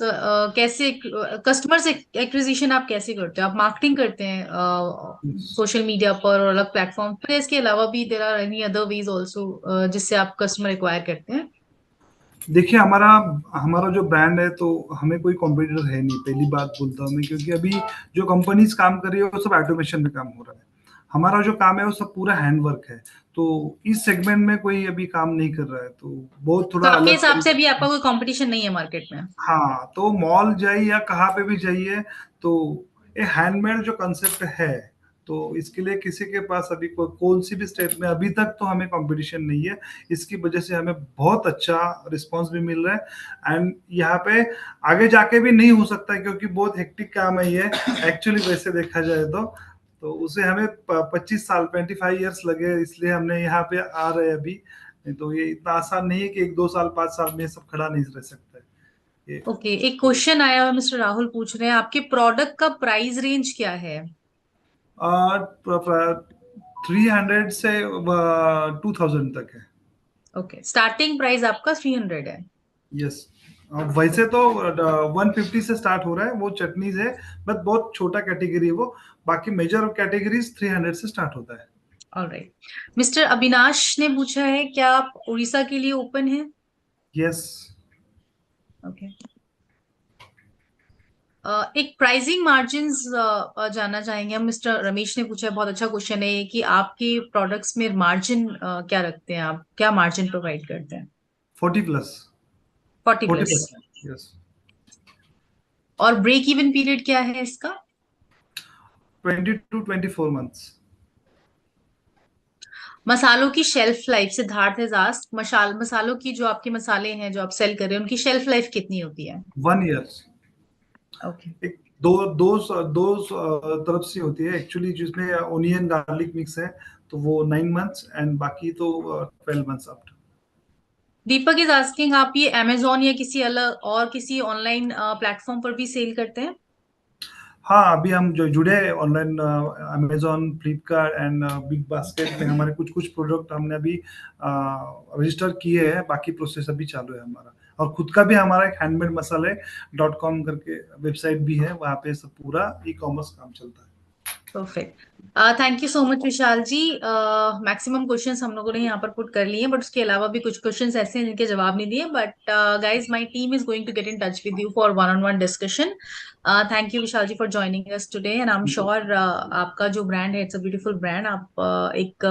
कैसे कस्टमर्स एक्विजिशन आप कैसे करते हो? आप मार्केटिंग करते हैं सोशल मीडिया पर और अलग प्लेटफॉर्म पर, इसके अलावा भी there are any other ways also जिससे आप कस्टमर एक्वायर करते हैं? देखिए, हमारा हमारा जो ब्रांड है तो हमें कोई कॉम्पिटिटर है नहीं, पहली बात बोलता हूँ मैं, क्योंकि अभी जो कंपनीज काम कर रही है वो सब ऑटोमेशन में काम हो रहा है। हमारा जो काम है वो सब पूरा हैंड वर्क है। तो इस सेगमेंट में कोई अभी काम नहीं कर रहा है, तो बहुत तो थोड़ा आपके अलग हिसाब से तरीके। भी आपका कोई कंपटीशन नहीं है मार्केट में? हाँ, तो मॉल जाइए या कहाँ पे भी जाइए, तो ये हैंडमेड जो कंसेप्ट है, तो इसके लिए किसी के पास अभी कौन सी भी स्टेट में अभी तक तो हमें कंपटीशन नहीं है। इसकी वजह से हमें बहुत अच्छा रिस्पांस भी मिल रहा है, एंड यहाँ पे आगे जाके भी नहीं हो सकता है, क्योंकि बहुत हेक्टिक काम है ये एक्चुअली, वैसे देखा जाए तो उसे हमें 25 साल 25 ईयर्स लगे, इसलिए हमने यहाँ पे आ रहे हैं अभी। नहीं तो ये इतना आसान नहीं है कि 1 2 साल 5 साल में ये सब खड़ा नहीं रह सकता है ये। ओके, एक क्वेश्चन आया है, मिस्टर राहुल पूछ रहे हैं आपके प्रोडक्ट का प्राइस रेंज क्या है? 300 से 2000 तक है। ओके, स्टार्टिंग प्राइस आपका 300 है? यस। वैसे तो 150 से स्टार्ट हो रहा है, वो चटनीज है, बट बहुत छोटा कैटेगरी है वो। बाकी मेजर कैटेगरीज 300 से स्टार्ट होता है। ऑलराइट। मिस्टर अविनाश ने पूछा है क्या आप उड़ीसा के लिए ओपन है? यस। ओके। एक प्राइसिंग मार्जिन्स जानना चाहेंगे हम। मिस्टर रमेश ने पूछा है, बहुत अच्छा क्वेश्चन है ये, कि आपके प्रोडक्ट्स में मार्जिन क्या रखते हैं, आप क्या मार्जिन प्रोवाइड करते हैं? 40 प्लस। 40 प्लस। 40%। यस। और ब्रेक इवन पीरियड क्या है इसका? 20 to 24 मंथ्स। मसालों की shelf life, Siddharth has asked, मसालों की जो आपके मसाले हैं जो आप सेल कर रहे हैं उनकी शेल्फ लाइफ कितनी होती है? 1 ईयर। ओके। एक दो दो दो तरफ से होती है एक्चुअली, जिसमें ओनियन गार्लिक मिक्स है, तो वो 9 मंथ्स, एंड बाकी तो 12 months after. Deepak is asking, आप ये अमेजोन या किसी अलग और किसी ऑनलाइन प्लेटफॉर्म पर भी सेल करते हैं? हाँ, अभी हम जो जुड़े online, Amazon, Flipkart and big basket में हमारे कुछ कुछ प्रोडक्ट हमने अभी रजिस्टर किए हैं, बाकी प्रोसेस अभी चालू है हमारा। और खुद का भी हमारा एक हैंडमेड मसाले .com करके वेबसाइट भी है, वहाँ पे सब पूरा ई-कॉमर्स काम चलता है। Perfect. Thank you so much Vishal ji. Maximum questions हम लोगों ने यहाँ पर पुट कर लिए हैं, बट उसके अलावा भी कुछ क्वेश्चंस ऐसे हैं जिनके जवाब नहीं दिए, but guys my team is going to get in touch with you for one on one discussion. Thank you Vishal ji for joining us today, and I am sure आपका जो ब्रांड है इट्स अ ब्यूटीफुल ब्रांड। आप एक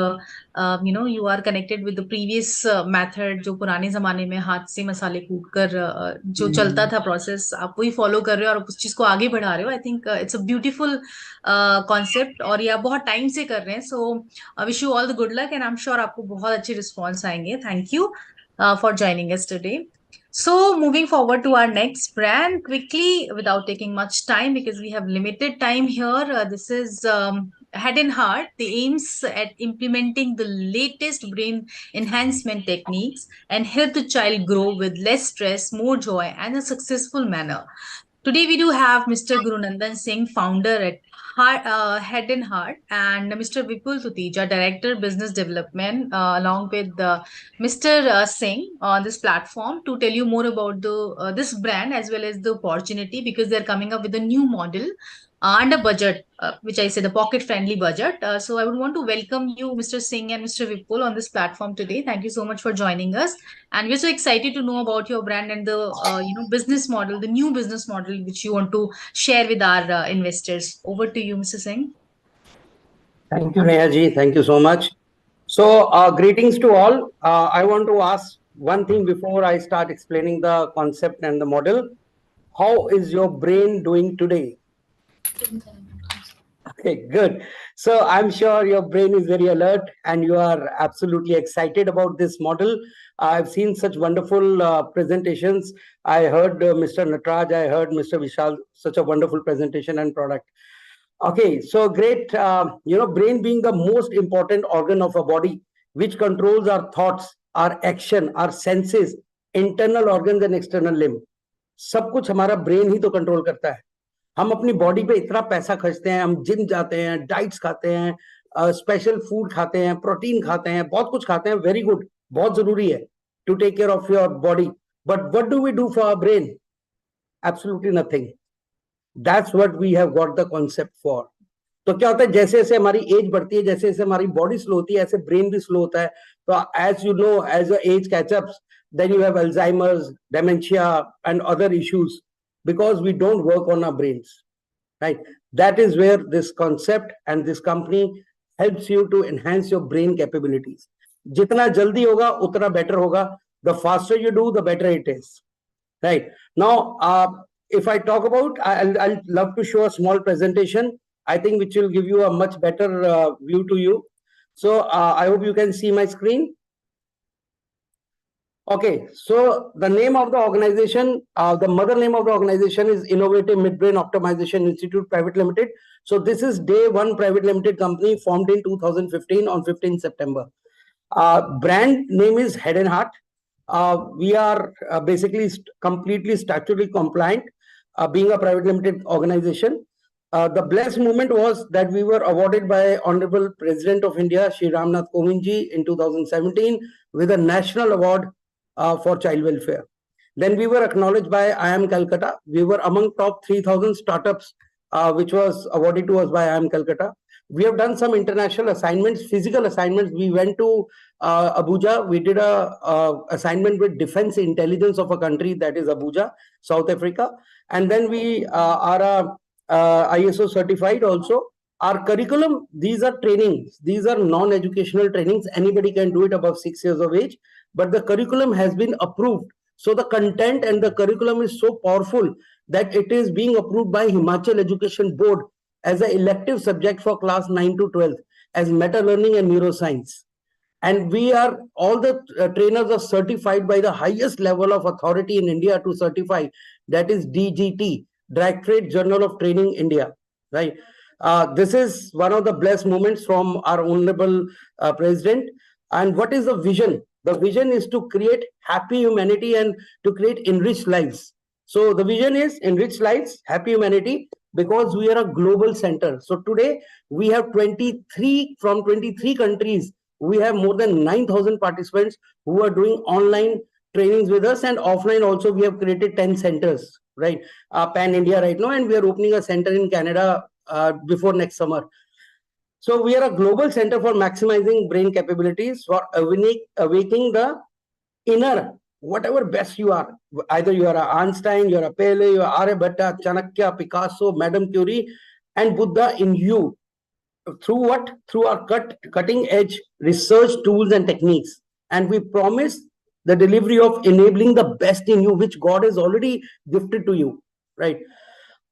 you are connected with the previous method, जो पुराने जमाने में हाथ से मसाले कूट कर जो चलता था प्रोसेस, आप वही फॉलो कर रहे हो और उस चीज को आगे बढ़ा रहे हो। I think it's a beautiful concept, और ये आप बहुत टाइम से कर रहे हैं। So wish you all the good luck, and I am sure आपको बहुत अच्छे रिस्पॉन्स आएंगे। Thank you for joining us today. So moving forward to our next brand quickly without taking much time, because we have limited time here. This is Head and Heart. They aims at implementing the latest brain enhancement techniques and help the child grow with less stress, more joy, and a successful manner. Today we do have Mr. Gurunandan Singh, founder at Head and Heart, and Mr. Vipul Tutija, Director Business Development, along with Mr. Singh on this platform to tell you more about the this brand as well as the opportunity, because they're coming up with a new model under budget, which I say the pocket-friendly budget. So I would want to welcome you, Mr. Singh and Mr. Vipul, on this platform today. Thank you so much for joining us, and we're so excited to know about your brand and the business model, the new business model which you want to share with our investors. Over to you, Mr. Singh. Thank you, Neha ji. Thank you so much. So, greetings to all. I want to ask one thing before I start explaining the concept and the model. How is your brain doing today? Okay, good. So I'm sure your brain is very alert and you are absolutely excited about this model. I've seen such wonderful presentations. I heard Mr. Natraj, I heard Mr. Vishal, such a wonderful presentation and product. Okay, so great. Brain being the most important organ of our body, which controls our thoughts, our action, our senses, internal organs and external limb. सब कुछ हमारा brain ही तो control करता है. हम अपनी body पे इतना पैसा खर्चते हैं, हम जिम जाते हैं, डाइट्स खाते हैं, स्पेशल फूड खाते हैं, प्रोटीन खाते हैं, बहुत कुछ खाते हैं. वेरी गुड, बहुत जरूरी है to take care of your body. But what do we do for our brain? Absolutely nothing. That's what we have got the concept for. तो क्या होता है, जैसे जैसे हमारी एज बढ़ती है, जैसे जैसे हमारी बॉडी स्लो होती है, ऐसे ब्रेन भी स्लो होता है. तो as you know, as your age catch ups, then you have Alzheimer's, dementia, and other issues because we don't work on our brains, right? That is where this concept and this company helps you to enhance your brain capabilities. Jitna jaldi hoga, utna better hoga. The faster you do, the better it is, right? Now, if I talk about, I'll love to show a small presentation, I think, which will give you a much better view to you. So I hope you can see my screen. Okay, so the name of the organization, the mother name of the organization is Innovative Midbrain Optimization Institute Private Limited. So this is Day One Private Limited company formed in 2015 on 15 September. Brand name is Head and Heart. We are basically completely statutorily compliant, being a private limited organization. The blessed moment was that we were awarded by Honorable President of India, Shri Ramnath Kovind ji, in 2017 with a national award for child welfare. Then we were acknowledged by IIM Calcutta. We were among top 3,000 startups, which was awarded to us by IIM Calcutta. We have done some international assignments, physical assignments. We went to Abuja. We did a assignment with defense intelligence of a country, that is Abuja, South Africa. And then we are ISO certified also. Our curriculum, these are trainings. These are non-educational trainings. Anybody can do it above 6 years of age. But the curriculum has been approved. So the content and the curriculum is so powerful that it is being approved by Himachal Education Board as an elective subject for class 9 to 12 as meta learning and neuroscience. And we are, all the trainers are certified by the highest level of authority in India to certify, that is DGT, Directorate Journal of Training India, right? This is one of the blessed moments from our honorable president. And what is the vision? The vision is to create happy humanity and to create enriched lives. So the vision is enriched lives, happy humanity, because we are a global center. So today we have 23 from 23 countries. We have more than 9,000 participants who are doing online trainings with us, and offline also we have created 10 centers, right? Pan India right now, and we are opening a center in Canada before next summer. So we are a global center for maximizing brain capabilities, for awakening the inner, whatever best you are. Either you are a Einstein, you are a Pele, you are Aryabhatta, Chanakya, Picasso, Madame Curie, and Buddha in you. Through what? Through our cutting edge research tools and techniques. And we promise the delivery of enabling the best in you, which God has already gifted to you, right?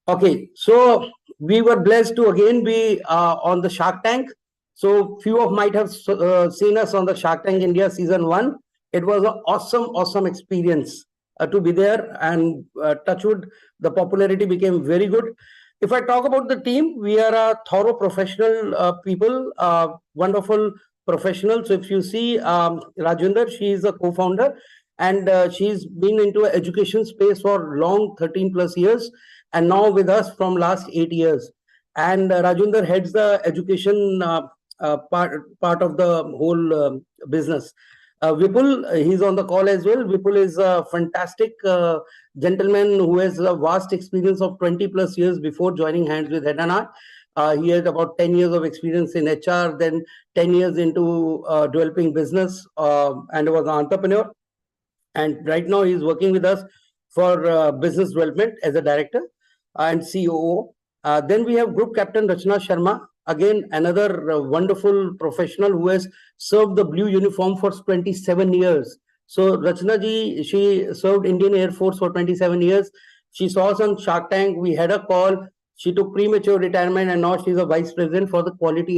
Okay, so we were blessed to again be on the Shark Tank. So few of might have seen us on the Shark Tank India season 1. It was an awesome experience to be there, and touchwood, the popularity became very good. If I talk about the team, we are a thorough professional people, wonderful professionals. So if you see Rajwinder, she is a co-founder, and she's been into education space for long, 13 plus years. and now with us from last 8 years. And Rajinder heads the education part of the whole business. Vipul, he's on the call as well. Vipul is a fantastic gentleman who has a vast experience of 20 plus years before joining hands with Head and Heart. He had about 10 years of experience in HR, then 10 years into developing business, and was an entrepreneur. And right now he's working with us for business development as a director and COO. Then we have Group Captain Rachna Sharma, again another wonderful professional who has served the blue uniform for 27 years. So Rachna ji, she served Indian Air Force for 27 years. She saw us on Shark Tank. We had a call. She took premature retirement, and now she's a vice president for the quality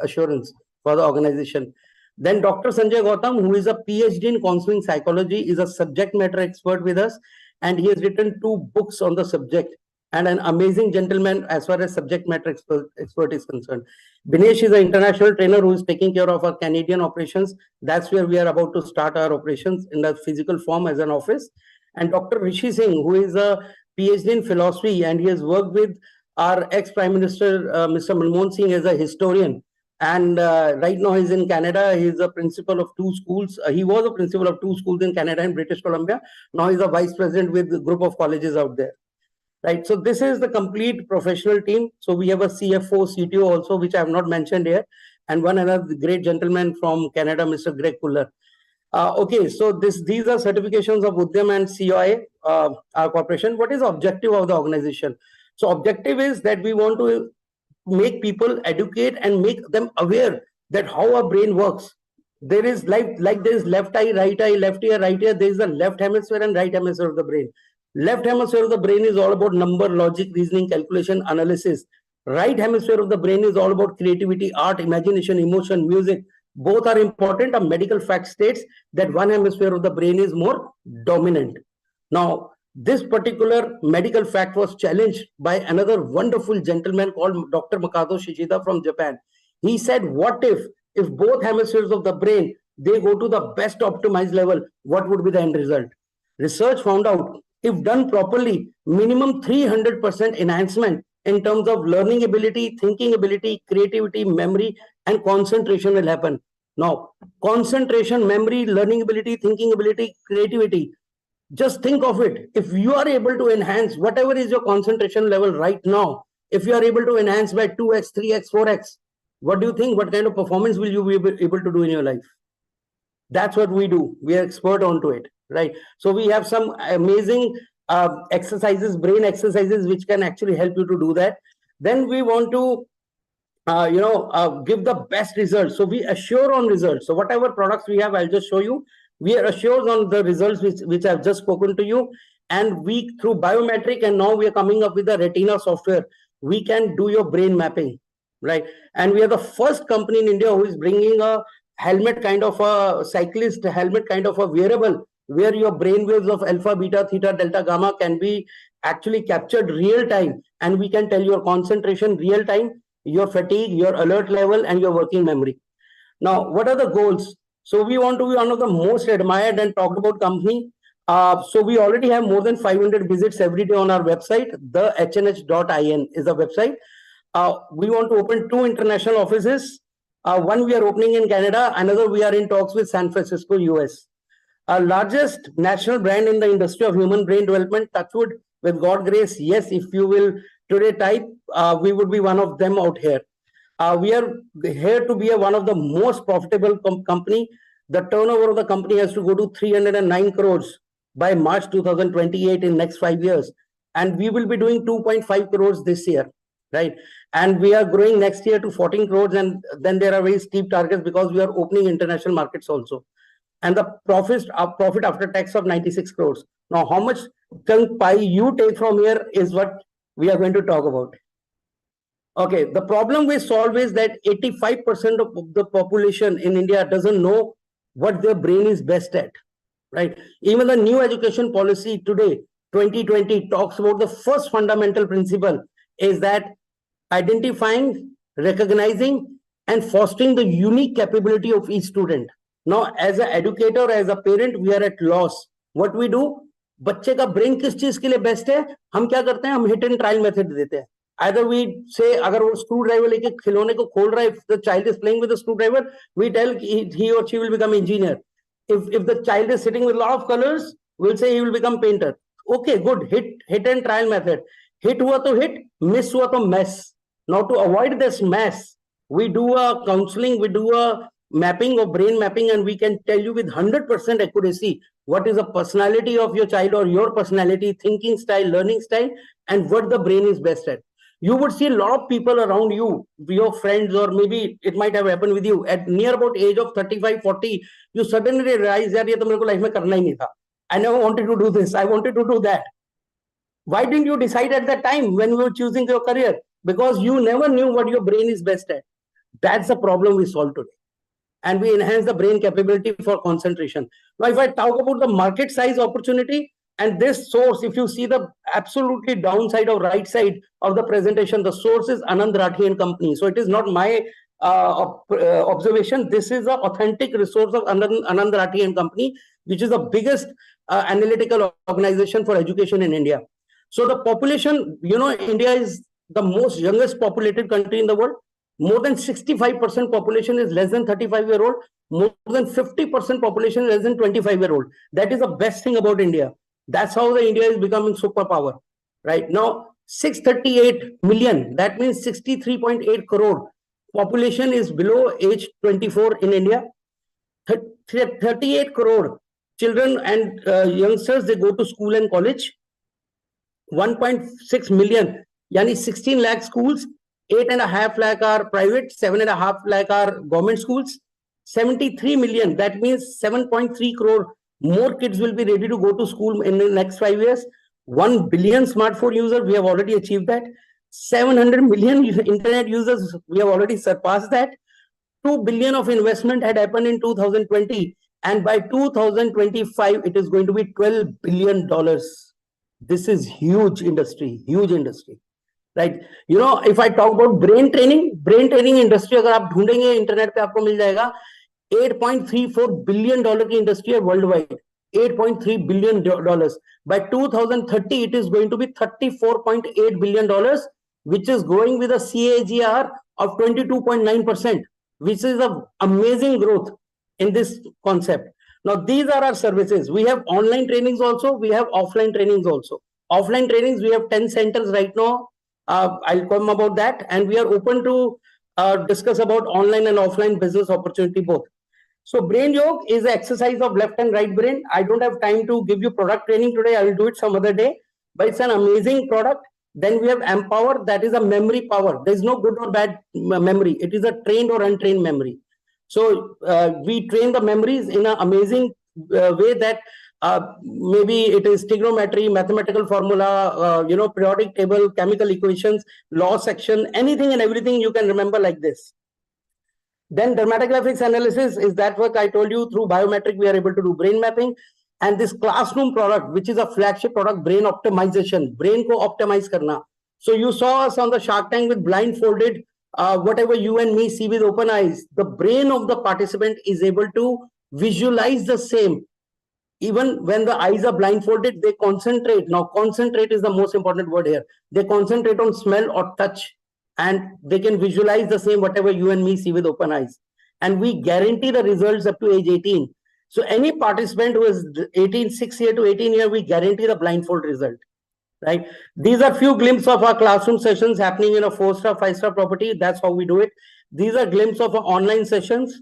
assurance for the organization. Then Dr. Sanjay Gautam, who is a PhD in counseling psychology, is a subject matter expert with us, and he has written 2 books on the subject, and an amazing gentleman as far as subject matter expert is concerned. Binesh is an international trainer who is taking care of our Canadian operations. That's where we are about to start our operations in the physical form as an office. And Dr. Rishi Singh, who is a PhD in philosophy, and he has worked with our ex-Prime Minister, Mr. Manmohan Singh, as a historian. And right now he's in Canada. He's a principal of 2 schools. He was a principal of 2 schools in Canada and British Columbia. Now he's a vice president with a group of colleges out there. Right. So this is the complete professional team. So we have a CFO, CTO also, which I have not mentioned here, and one another great gentleman from Canada, Mr. Greg Kuller. Okay, so these are certifications of Udyam and COI, our corporation. What is the objective of the organization? So objective is that we want to make people educate and make them aware that how our brain works. There is like there is left eye, left ear, right ear. There is a left hemisphere and right hemisphere of the brain. Left hemisphere of the brain is all about number, logic, reasoning, calculation, analysis. Right hemisphere of the brain is all about creativity, art, imagination, emotion, music. Both are important. A medical fact states that one hemisphere of the brain is more dominant. Now, this particular medical fact was challenged by another wonderful gentleman called Dr. Makato Shishida from Japan. He said, what if both hemispheres of the brain, they go to the best optimized level, what would be the end result? Research found out, if done properly, minimum 300% enhancement in terms of learning ability, thinking ability, creativity, memory, and concentration will happen. Now, concentration, memory, learning ability, thinking ability, creativity. Just think of it. If you are able to enhance whatever is your concentration level right now, if you are able to enhance by 2x, 3x, 4x, what do you think? What kind of performance will you be able to do in your life? That's what we do. We are expert onto it, right? So we have some amazing exercises, brain exercises, which can actually help you to do that. Then we want to, give the best results. So we assure on results. So whatever products we have, I'll just show you. We are assured on the results which I've just spoken to you. And we, through biometric, and now we are coming up with the Retina software, we can do your brain mapping, right? And we are the first company in India who is bringing a helmet kind of a cyclist helmet kind of a wearable, where your brain waves of alpha, beta, theta, delta, gamma can be actually captured real time. And we can tell your concentration real time, your fatigue, your alert level, and your working memory. Now, what are the goals? So we want to be one of the most admired and talked about company. So we already have more than 500 visits every day on our website. thehnh.in is the website. We want to open 2 international offices. One we are opening in Canada, another we are in talks with San Francisco, US. Our largest national brand in the industry of human brain development, Touchwood, with God grace, yes, if you will today type, we would be one of them out here. We are here to be one of the most profitable company. The turnover of the company has to go to 309 crores by March 2028 in next 5 years. And we will be doing 2.5 crores this year, right? And we are growing next year to 14 crores. And then there are very steep targets because we are opening international markets also. And the profit after tax of 96 crores. Now, how much chunk pie you take from here is what we are going to talk about. Okay, the problem we solve is that 85% of the population in India doesn't know what their brain is best at, right? Even the new education policy today, 2020, talks about the first fundamental principle is that identifying, recognizing, and fostering the unique capability of each student. Now, as an educator, as a parent, we are at loss. What we do? बच्चे का brain किस चीज के लिए best है, हम क्या करते हैं, हम हिट एंड ट्रायल मेथड देते हैं. Either we say, अगर वो स्क्रू ड्राइवर लेके खिलौने को खोल रहा है, if the child is playing with the screwdriver, we tell he or she will become engineer. If the child is sitting with a lot of colors, we'll say he will become painter. Okay, good. Hit and trial method. Hit हुआ तो hit, miss हुआ तो mess. Now to avoid this mess, we do a counseling, we do a mapping of brain mapping, and we can tell you with 100% accuracy what is the personality of your child or your personality, thinking style, learning style, and what the brain is best at. You would see a lot of people around you, your friends, or maybe it might have happened with you at near about age of 35, 40, you suddenly realize that ये तो मेरे को life में करना ही नहीं था. I never wanted to do this. I wanted to do that. Why didn't you decide at that time when you were choosing your career? Because you never knew what your brain is best at. That's the problem we solve today. And we enhance the brain capability for concentration. Now, if I talk about the market size opportunity, and this source, if you see the absolutely downside or right side of the presentation, the source is Anand Rathi and Company. So it is not my observation. This is the authentic resource of Anand Rathi and Company, which is the biggest analytical organization for education in India. So the population, India is the most youngest populated country in the world. More than 65% population is less than 35-year-old. More than 50% population is less than 25-year-old. That is the best thing about India. That's how the India is becoming superpower. Right now, 638 million, that means 63.8 crore population is below age 24 in India. 38 crore children and youngsters, they go to school and college. 1.6 million, yani 16 lakh schools, 8.5 lakh are private, 7.5 lakh are government schools. 73 million, that means 7.3 crore more kids will be ready to go to school in the next 5 years. 1 billion smartphone users, we have already achieved that. 700 million internet users, we have already surpassed that. 2 billion of investment had happened in 2020, and by 2025 it is going to be $12 billion. This is huge industry, right? If I talk about brain training industry, अगर आप ढूंढेंगे internet पे आपको मिल जाएगा. $8.34 billion की industry है worldwide. $8.3 billion. By 2030, it is going to be $34.8 billion, which is growing with a CAGR of 22.9%, which is an amazing growth in this concept. Now, these are our services. We have online trainings also. We have offline trainings also. Offline trainings, we have 10 centers right now. I'll come about that. And we are open to discuss about online and offline business opportunity both. So brain yoga is an exercise of left and right brain. I don't have time to give you product training today. I will do it some other day. But it's an amazing product. Then we have Empower. That is a memory power. There is no good or bad memory. It is a trained or untrained memory. So we train the memories in an amazing way that maybe it is trigonometry, mathematical formula, periodic table, chemical equations, law section, anything and everything you can remember like this. Then dermatographics analysis is that work I told you. Through biometric, we are able to do brain mapping. And this classroom product, which is a flagship product, brain optimization, brain ko optimize karna. So you saw us on the Shark Tank with blindfolded, whatever you and me see with open eyes, the brain of the participant is able to visualize the same. Even when the eyes are blindfolded, they concentrate. Now, concentrate is the most important word here. They concentrate on smell or touch, and they can visualize the same whatever you and me see with open eyes. And we guarantee the results up to age 18. So any participant who is 6 year to 18 year, we guarantee the blindfold result, right? These are few glimpses of our classroom sessions happening in a 4-star, 5-star property. That's how we do it. These are glimpses of our online sessions.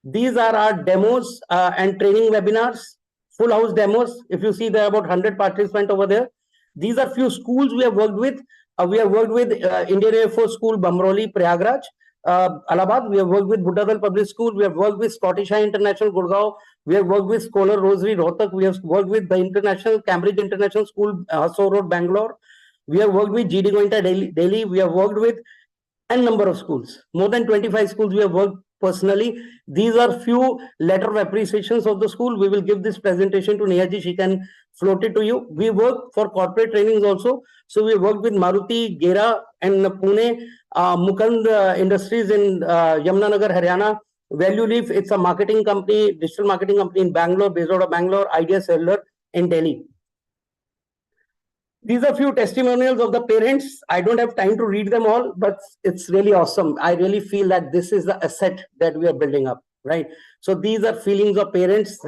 These are our demos and training webinars, full house demos. If you see, there are about 100 participants over there. These are few schools we have worked with. We have worked with Indian Air Force School, Bamroli, Prayagraj, Allahabad. We have worked with Buddha Public School. We have worked with Scottish High International, Gurgaon. We have worked with Scholar Rosary, Rohtak. We have worked with the International Cambridge International School, Hasso Road, Bangalore. We have worked with GD Goenka, Delhi. We have worked with n number of schools. More than 25 schools we have worked personally. These are few letter of appreciations of the school. We will give this presentation to Nehaji. She can float it to you. We work for corporate trainings also. So we worked with Maruti, Gera and Pune, Mukand Industries in Yamunanagar, Haryana. Value Leaf, it's a marketing company, digital marketing company in Bangalore, based out of Bangalore, Idea Cellular in Delhi. These are few testimonials of the parents. I don't have time to read them all, but it's really awesome. I really feel that this is the asset that we are building up, right? So these are feelings of parents.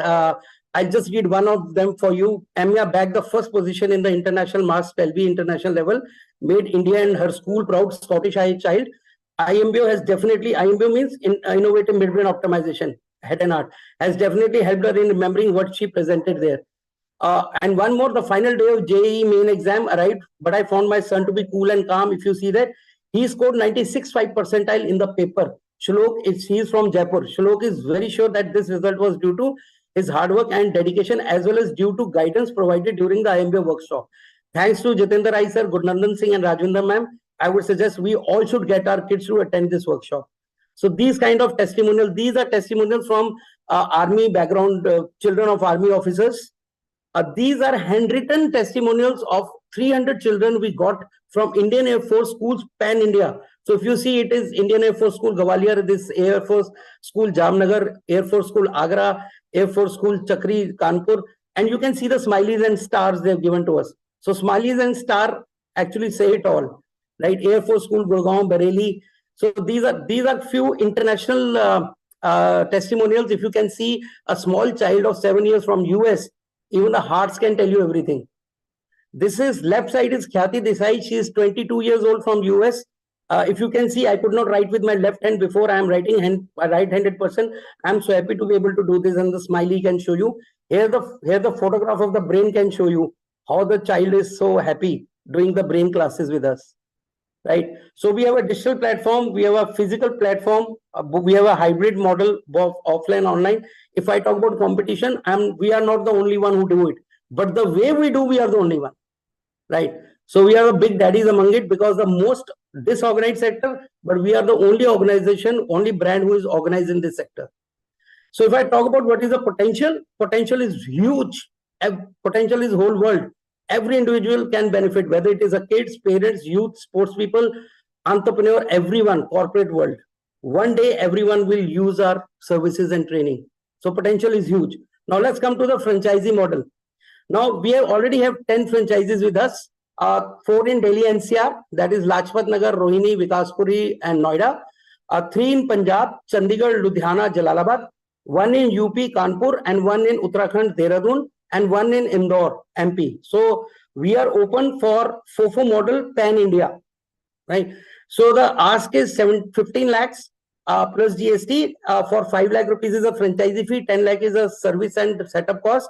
I'll just read one of them for you. Amya bagged the first position in the international mass Pelby international level, made India and her school proud, Scottish child. IMBO has definitely, IMBO means innovative midbrain optimization, head and heart, has definitely helped her in remembering what she presented there. And one more, the final day of JEE main exam arrived, but I found my son to be cool and calm. If you see that, he scored 96.5 percentile in the paper. Shlok, he is from Jaipur. Shlok is very sure that this result was due to his hard work and dedication, as well as due to guidance provided during the IMBA workshop. Thanks to Jitendra Rai sir, Gurnandan Singh and Rajwinder ma'am, I would suggest we all should get our kids to attend this workshop. So these kind of testimonials, these are testimonials from army background, children of army officers. These are handwritten testimonials of 300 children we got from Indian Air Force schools pan India. So if you see, it is Indian Air Force School Gwalior, this Air Force School Jamnagar, Air Force School Agra, Air Force School Chakri, Kanpur, and you can see the smileys and stars they've given to us. So smileys and star actually say it all, right? Air Force School Gurgaon, Bareilly. So these are few international testimonials. If you can see a small child of 7 years from US, even the hearts can tell you everything. This is left side is Khyati Desai. She is 22 years old from US. If you can see, I could not write with my left hand before. I am writing a right-handed person. I am so happy to be able to do this, and the smiley can show you. Here the photograph of the brain can show you how the child is so happy doing the brain classes with us, right? So we have a digital platform, we have a physical platform, we have a hybrid model of offline, online. If I talk about competition, we are not the only one who do it, but the way we do, we are the only one, right? So we are the big daddies among it, because the most disorganized sector, but we are the only organization, only brand who is organized in this sector. So if I talk about what is the potential is huge. Potential is whole world. Every individual can benefit, whether it is a kids, parents, youth, sports people, entrepreneur, everyone, corporate world. One day, everyone will use our services and training. So potential is huge. Now let's come to the franchisee model. Now we already have 10 franchises with us. 4 in Delhi NCR, that is Lajpat Nagar, Rohini, Vikaspuri and Noida. 3 in Punjab, Chandigarh, Ludhiana, Jalalabad. 1 in UP, Kanpur, and 1 in Uttarakhand, Dehradun, and 1 in Indore, MP. So we are open for FOFO model pan India, right? So the ask is 15 lakhs plus GST. For 5 lakh rupees is a franchisee fee, 10 lakh is a service and setup cost,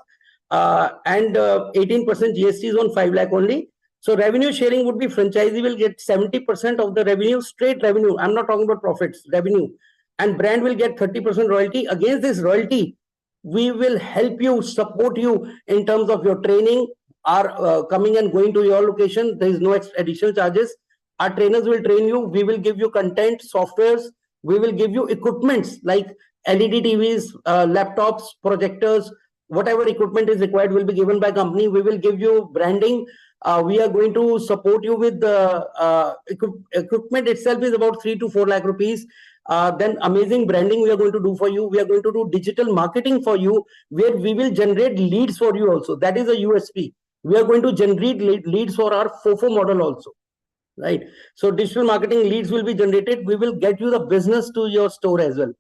and 18% GST is on 5 lakh only. So revenue sharing would be franchisee will get 70% of the revenue, straight revenue. I'm not talking about profits, revenue. And brand will get 30% royalty. Against this royalty, we will help you, support you in terms of your training, our coming and going to your location. There is no additional charges. Our trainers will train you. We will give you content, softwares. We will give you equipments like LED TVs, laptops, projectors, whatever equipment is required will be given by company. We will give you branding. We are going to support you with the equipment itself is about 3 to 4 lakh rupees. Then amazing branding we are going to do for you. We are going to do digital marketing for you, where we will generate leads for you also. That is a USP. We are going to generate leads for our FOFO model also, right? So digital marketing leads will be generated. We will get you the business to your store as well.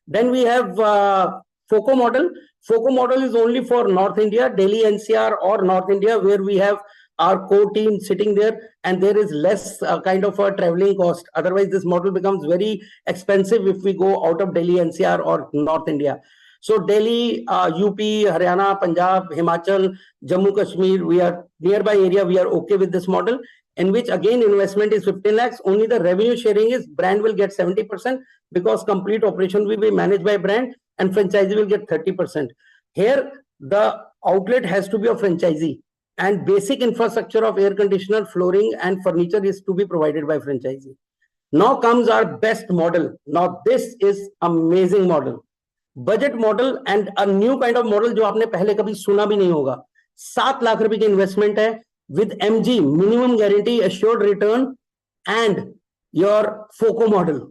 Then we have FOCO model. FOCO model is only for North India, Delhi NCR or North India, where we have our core team sitting there, and there is less kind of a traveling cost. Otherwise, this model becomes very expensive if we go out of Delhi NCR or North India. So Delhi, UP, Haryana, Punjab, Himachal, Jammu Kashmir, we are nearby area, we are okay with this model, in which again investment is 15 lakhs. Only the revenue sharing is brand will get 70%, because complete operation will be managed by brand, and franchisee will get 30%. Here, the outlet has to be a franchisee, and basic infrastructure of air conditioner, flooring and furniture is to be provided by franchisee. Now comes our best model. Now this is amazing model. Budget model and a new kind of model जो आपने पहले कभी सुना भी नहीं होगा. 7 लाख रुपए की इन्वेस्टमेंट है with MG, minimum guarantee, assured return and your FOCO model.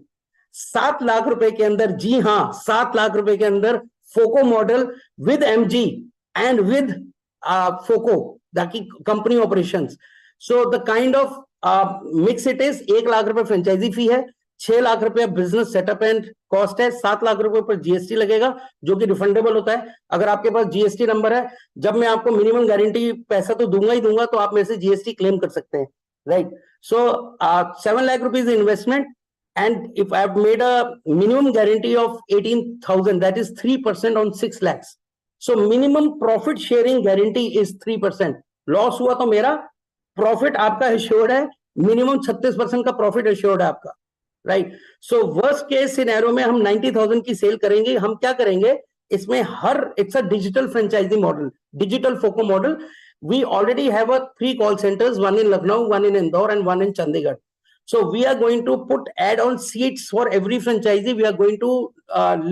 7 lakh रुपए के अंदर, जी हाँ, 7 लाख रुपए के अंदर FOCO model with MG and with FOCO. ताकि company operations. So the kind of mix it is, 1 lakh रुपए फ्रेंचाइजी फी है, 6 लाख रुपए बिजनेस सेटअप एंड कॉस्ट है, 7 लाख रुपए पर जीएसटी लगेगा जो कि रिफंडेबल होता है अगर आपके पास जीएसटी नंबर है. जब मैं आपको मिनिमम गारंटी पैसा तो दूंगा ही दूंगा, तो आप मेरे से जीएसटी क्लेम कर सकते हैं, right. So 7 lakh rupees investment, and if I have made a minimum guarantee of 18,000, that is 3% on 6 lakhs. So minimum profit sharing guarantee is 3%. Loss हुआ तो मेरा, प्रॉफिट आपका एश्योर्ड है, मिनिमम 36% का प्रॉफिट एश्योर्ड है आपका, राइट. सो worst case scenario में हम 90,000 की सेल करेंगे. हम क्या करेंगे इसमें, here it's a digital franchise model, digital FOCO model. We already have 3 call centers, one in Lucknow, one in Indore, and one in Chandigarh. So we are going to put add-on seats for every franchisee. We are going to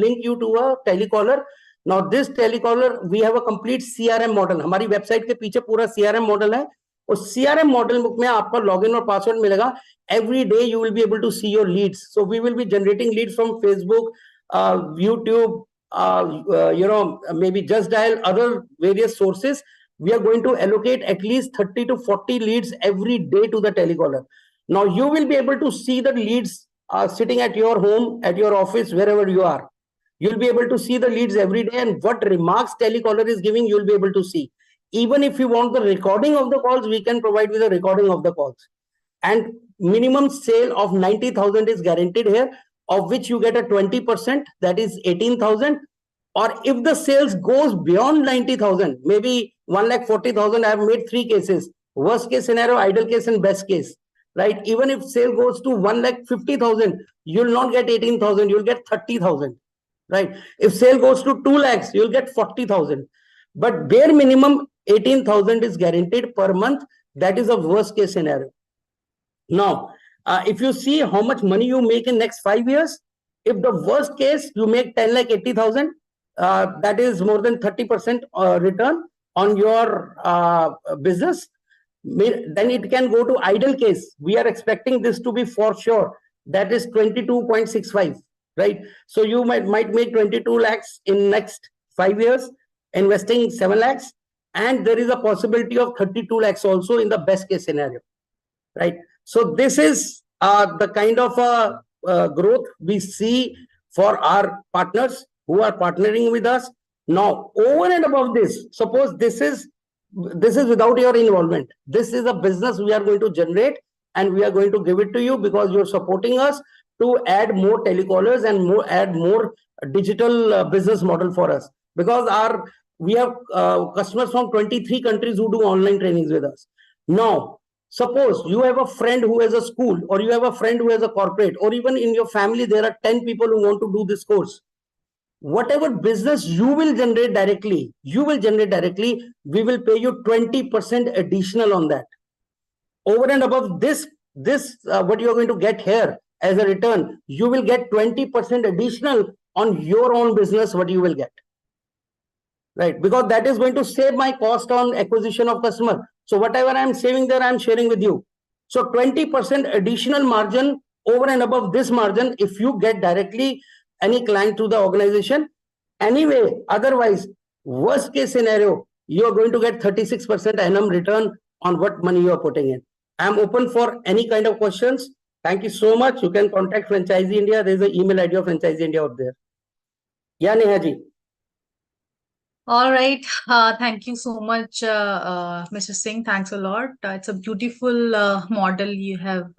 link you to a telecaller. Now this telecaller, we have a complete CRM model. हमारी website के पीछे पूरा CRM model है. उस CRM model में आपका login और password मिलेगा. Every day you will be able to see your leads. So we will be generating leads from Facebook, YouTube, maybe Just Dial, other various sources. We are going to allocate at least 30 to 40 leads every day to the telecaller. Now you will be able to see the leads sitting at your home, at your office, wherever you are. You'll be able to see the leads every day, and what remarks telecaller is giving, you'll be able to see. Even if you want the recording of the calls, we can provide you the recording of the calls. And minimum sale of 90,000 is guaranteed here, of which you get a 20%, that is 18,000. Or if the sales goes beyond 90,000, maybe 1,40,000, I have made 3 cases. Worst case scenario, ideal case, and best case, right? Even if sale goes to 1,50,000, you'll not get 18,000, you'll get 30,000, right? If sale goes to 2 lakhs, you'll get 40,000. But bare minimum 18,000 is guaranteed per month. That is a worst case scenario. Now, if you see how much money you make in next 5 years, if the worst case you make 10,80,000, that is more than 30% return on your business, then it can go to ideal case. We are expecting this to be for sure, that is 22.65, right? So you might make 22 lakhs in next 5 years, investing 7 lakhs, and there is a possibility of 32 lakhs also in the best case scenario, right? So this is the kind of growth we see for our partners who are partnering with us. Now, over and above this, suppose this is without your involvement. This is a business we are going to generate, and we are going to give it to you because you're supporting us to add more telecallers and add more digital business model for us. Because we have customers from 23 countries who do online trainings with us. Now, suppose you have a friend who has a school, or you have a friend who has a corporate, or even in your family there are 10 people who want to do this course. Whatever business you will generate directly, we will pay you 20% additional on that. Over and above this, what you are going to get here as a return, you will get 20% additional on your own business, what you will get. Right? Because that is going to save my cost on acquisition of customer. So whatever I am saving there, I am sharing with you. So 20% additional margin over and above this margin, if you get directly any client to the organization. Anyway, otherwise, worst case scenario, you are going to get 36% annum return on what money you are putting in. I am open for any kind of questions. Thank you so much. You can contact Franchisee India. There is an email ID of Franchisee India out there. Yeah, Neha ji. All right. Thank you so much, Mr. Singh. Thanks a lot. It's a beautiful model you have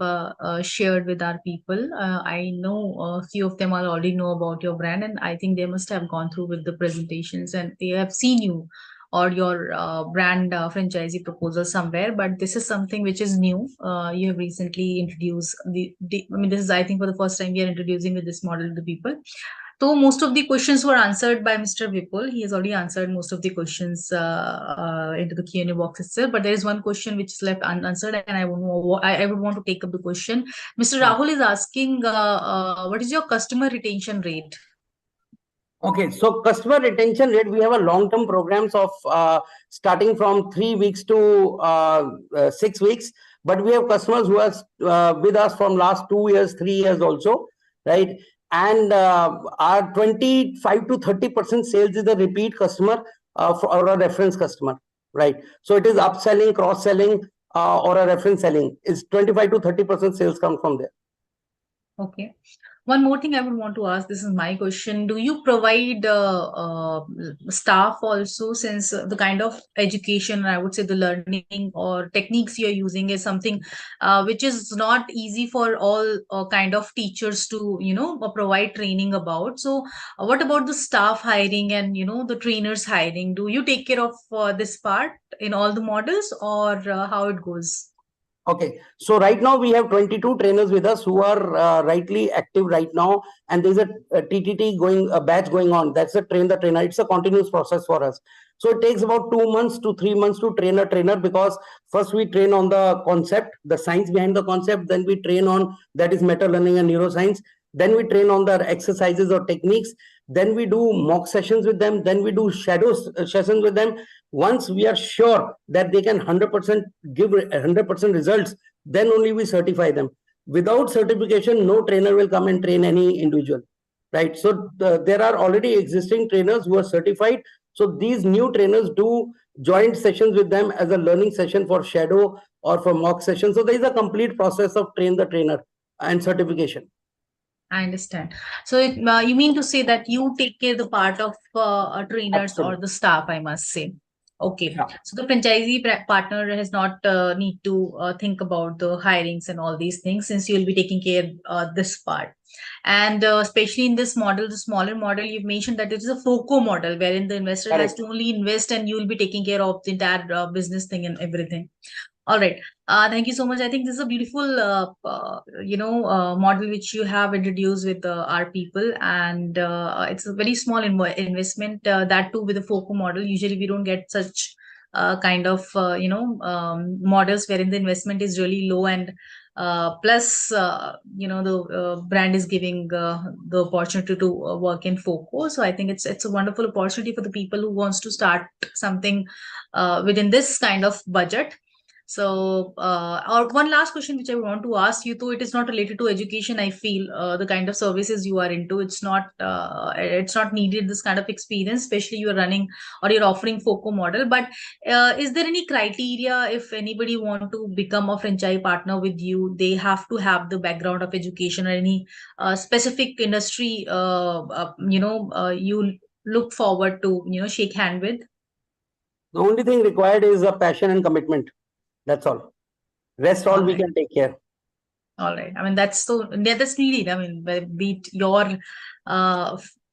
shared with our people. I know a few of them already know about your brand, and I think they must have gone through with the presentations and they have seen you or your brand franchisee proposal somewhere. But this is something which is new. You have recently introduced this is, I think, for the first time we are introducing with this model to the people. So most of the questions were answered by Mr. Vipul. He has already answered most of the questions into the Q&A box itself. But there is one question which is left unanswered, and I would want to take up the question. Mr. Rahul is asking, what is your customer retention rate? Okay, so customer retention rate, we have a long-term programs of starting from 3 weeks to 6 weeks. But we have customers who are with us from last 2 years, 3 years also, right? And our 25 to 30% sales is a repeat customer or a reference customer. right? So it is upselling, cross-selling, or a reference selling. Is 25 to 30% sales come from there. Okay. One more thing I would want to ask, this is my question. Do you provide staff also, since the kind of education, I would say the learning or techniques you're using is something which is not easy for all kind of teachers to, provide training about. So what about the staff hiring and, the trainers hiring? Do you take care of this part in all the models, or how it goes? Okay, so right now we have 22 trainers with us who are rightly active right now, and there's a TTT going, a batch going on. That's a train the trainer. It's a continuous process for us. So it takes about 2 months to 3 months to train a trainer, because first we train on the concept, the science behind the concept. Then we train on, that is meta learning and neuroscience. Then we train on the exercises or techniques. Then we do mock sessions with them. Then we do shadow sessions with them. Once we are sure that they can 100% give 100% results, then only we certify them. Without certification, no trainer will come and train any individual, right? So there are already existing trainers who are certified. So these new trainers do joint sessions with them as a learning session for shadow or for mock session. So there is a complete process of train the trainer and certification. I understand. So you mean to say that you take care the part of trainers or the staff, I must say. Okay. Yeah. So the franchisee partner has not need to think about the hirings and all these things, since you'll be taking care this part. And especially in this model, the smaller model, you've mentioned that it is a FOCO model, wherein the investor has to only invest and you will be taking care of the entire business thing and everything. All right. Thank you so much. I think this is a beautiful, model which you have introduced with our people, and it's a very small investment. That too with the FOCO model. Usually, we don't get such kind of models wherein the investment is really low, and plus the brand is giving the opportunity to work in FOCO. So I think it's a wonderful opportunity for the people who wants to start something within this kind of budget. So, or one last question which I want to ask you, though it is not related to education, I feel the kind of services you are into, it's not needed this kind of experience, especially you are running or you're offering FOCO model. But is there any criteria if anybody want to become a franchise partner with you? They have to have the background of education or any specific industry, you look forward to shake hand with? The only thing required is a passion and commitment. That's all. Rest all we can take care. All right. I mean, that's needed. I mean, be it your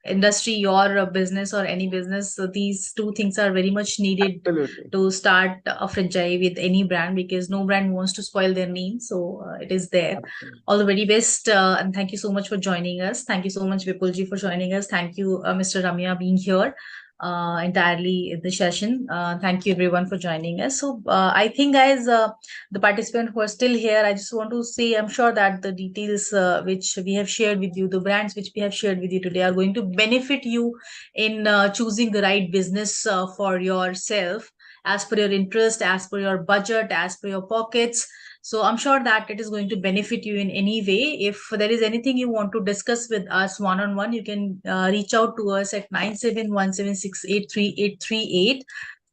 industry, your business, or any business, so these two things are very much needed. Absolutely. To start a franchise with any brand, because no brand wants to spoil their name. So it is there. Absolutely. All the very best. And thank you so much for joining us. Thank you so much, Vipulji, for joining us. Thank you, Mr. Ramya, being here entirely in the session. Thank you everyone for joining us. So I think, guys, the participants who are still here, I just want to say, I'm sure that the details which we have shared with you, the brands which we have shared with you today, are going to benefit you in choosing the right business for yourself, as per your interest, as per your budget, as per your pockets. So I'm sure that it is going to benefit you in any way. If there is anything you want to discuss with us one-on-one, you can reach out to us at 9717683838.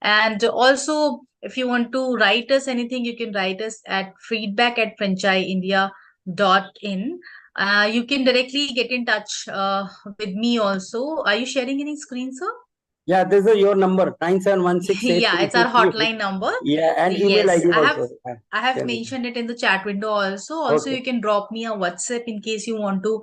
And also, if you want to write us anything, you can write us at feedback@franchiseindia.in. You can directly get in touch with me also. Are you sharing any screen, sir? Yeah, this is your number, 9716. Yeah, it's our hotline number. Yeah, and email yes, ID also. I have mentioned it in the chat window also. Also, okay. You can drop me a WhatsApp in case you want to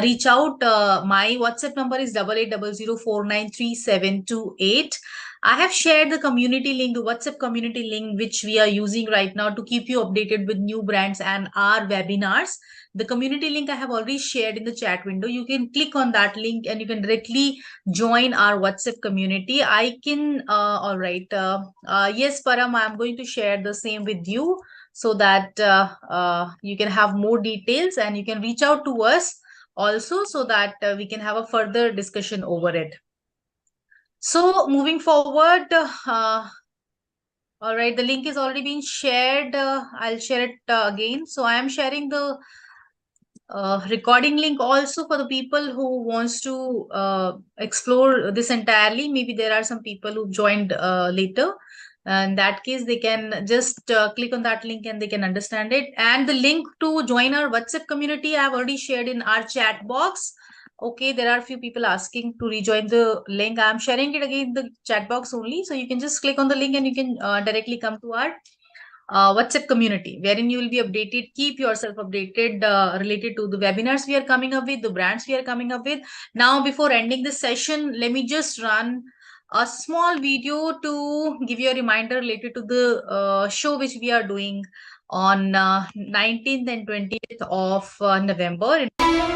reach out. My WhatsApp number is 8800493728. I have shared the community link, the WhatsApp community link, which we are using right now to keep you updated with new brands and our webinars. The community link I have already shared in the chat window. You can click on that link and you can directly join our WhatsApp community. I can, all right. Yes, Param, I'm going to share the same with you so that you can have more details and you can reach out to us also so that we can have a further discussion over it. So moving forward, all right, the link is already being shared. I'll share it again. So I am sharing the recording link also for the people who wants to explore this entirely. Maybe there are some people who joined later. In that case, they can just click on that link and they can understand it. And the link to join our WhatsApp community, I have already shared in our chat box. Okay, there are a few people asking to rejoin the link. I'm sharing it again in the chat box only. So you can just click on the link and you can directly come to our WhatsApp community, wherein you will be updated. Keep yourself updated related to the webinars we are coming up with, the brands we are coming up with. Now, before ending this session, let me just run a small video to give you a reminder related to the show which we are doing on 19th and 20th of November.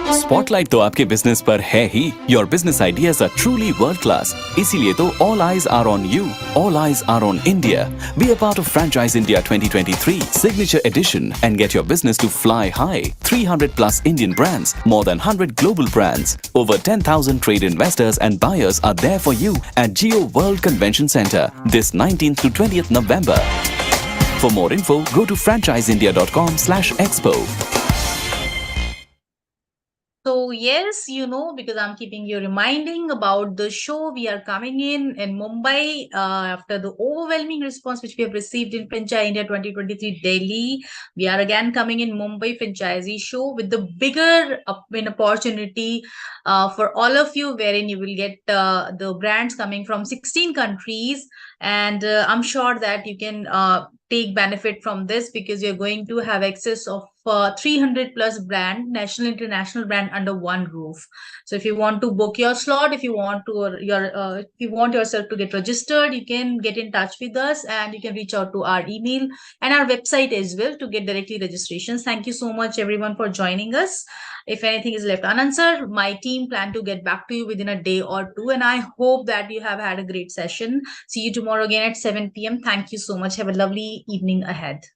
Spotlight तो आपके business पर है ही. Your business ideas are truly world class. इसीलिए तो all eyes are on you. All eyes are on India. Be a part of franchise India 2023 signature edition and get your business to fly high. 300 plus Indian brands, more than 100 global brands, over 10,000 trade investors and buyers are there for you at Geo World Convention Center this 19th to 20th November. For more info, go to franchiseindia.com/expo. So yes, you know, because I'm keeping you reminding about the show we are coming in Mumbai after the overwhelming response which we have received in Franchise India 2023 Delhi. We are again coming in Mumbai Franchisee Show with the bigger opportunity for all of you, wherein you will get the brands coming from 16 countries, and I'm sure that you can take benefit from this because you're going to have access of 300 plus brand, national, international brand under one roof. So if you want to book your slot, if you want to if you want yourself to get registered, you can get in touch with us and you can reach out to our email and our website as well to get directly registrations. Thank you so much everyone for joining us. If anything is left unanswered, my team plan to get back to you within a day or two, and I hope that you have had a great session. See you tomorrow again at 7 p.m. Thank you so much. Have a lovely evening ahead.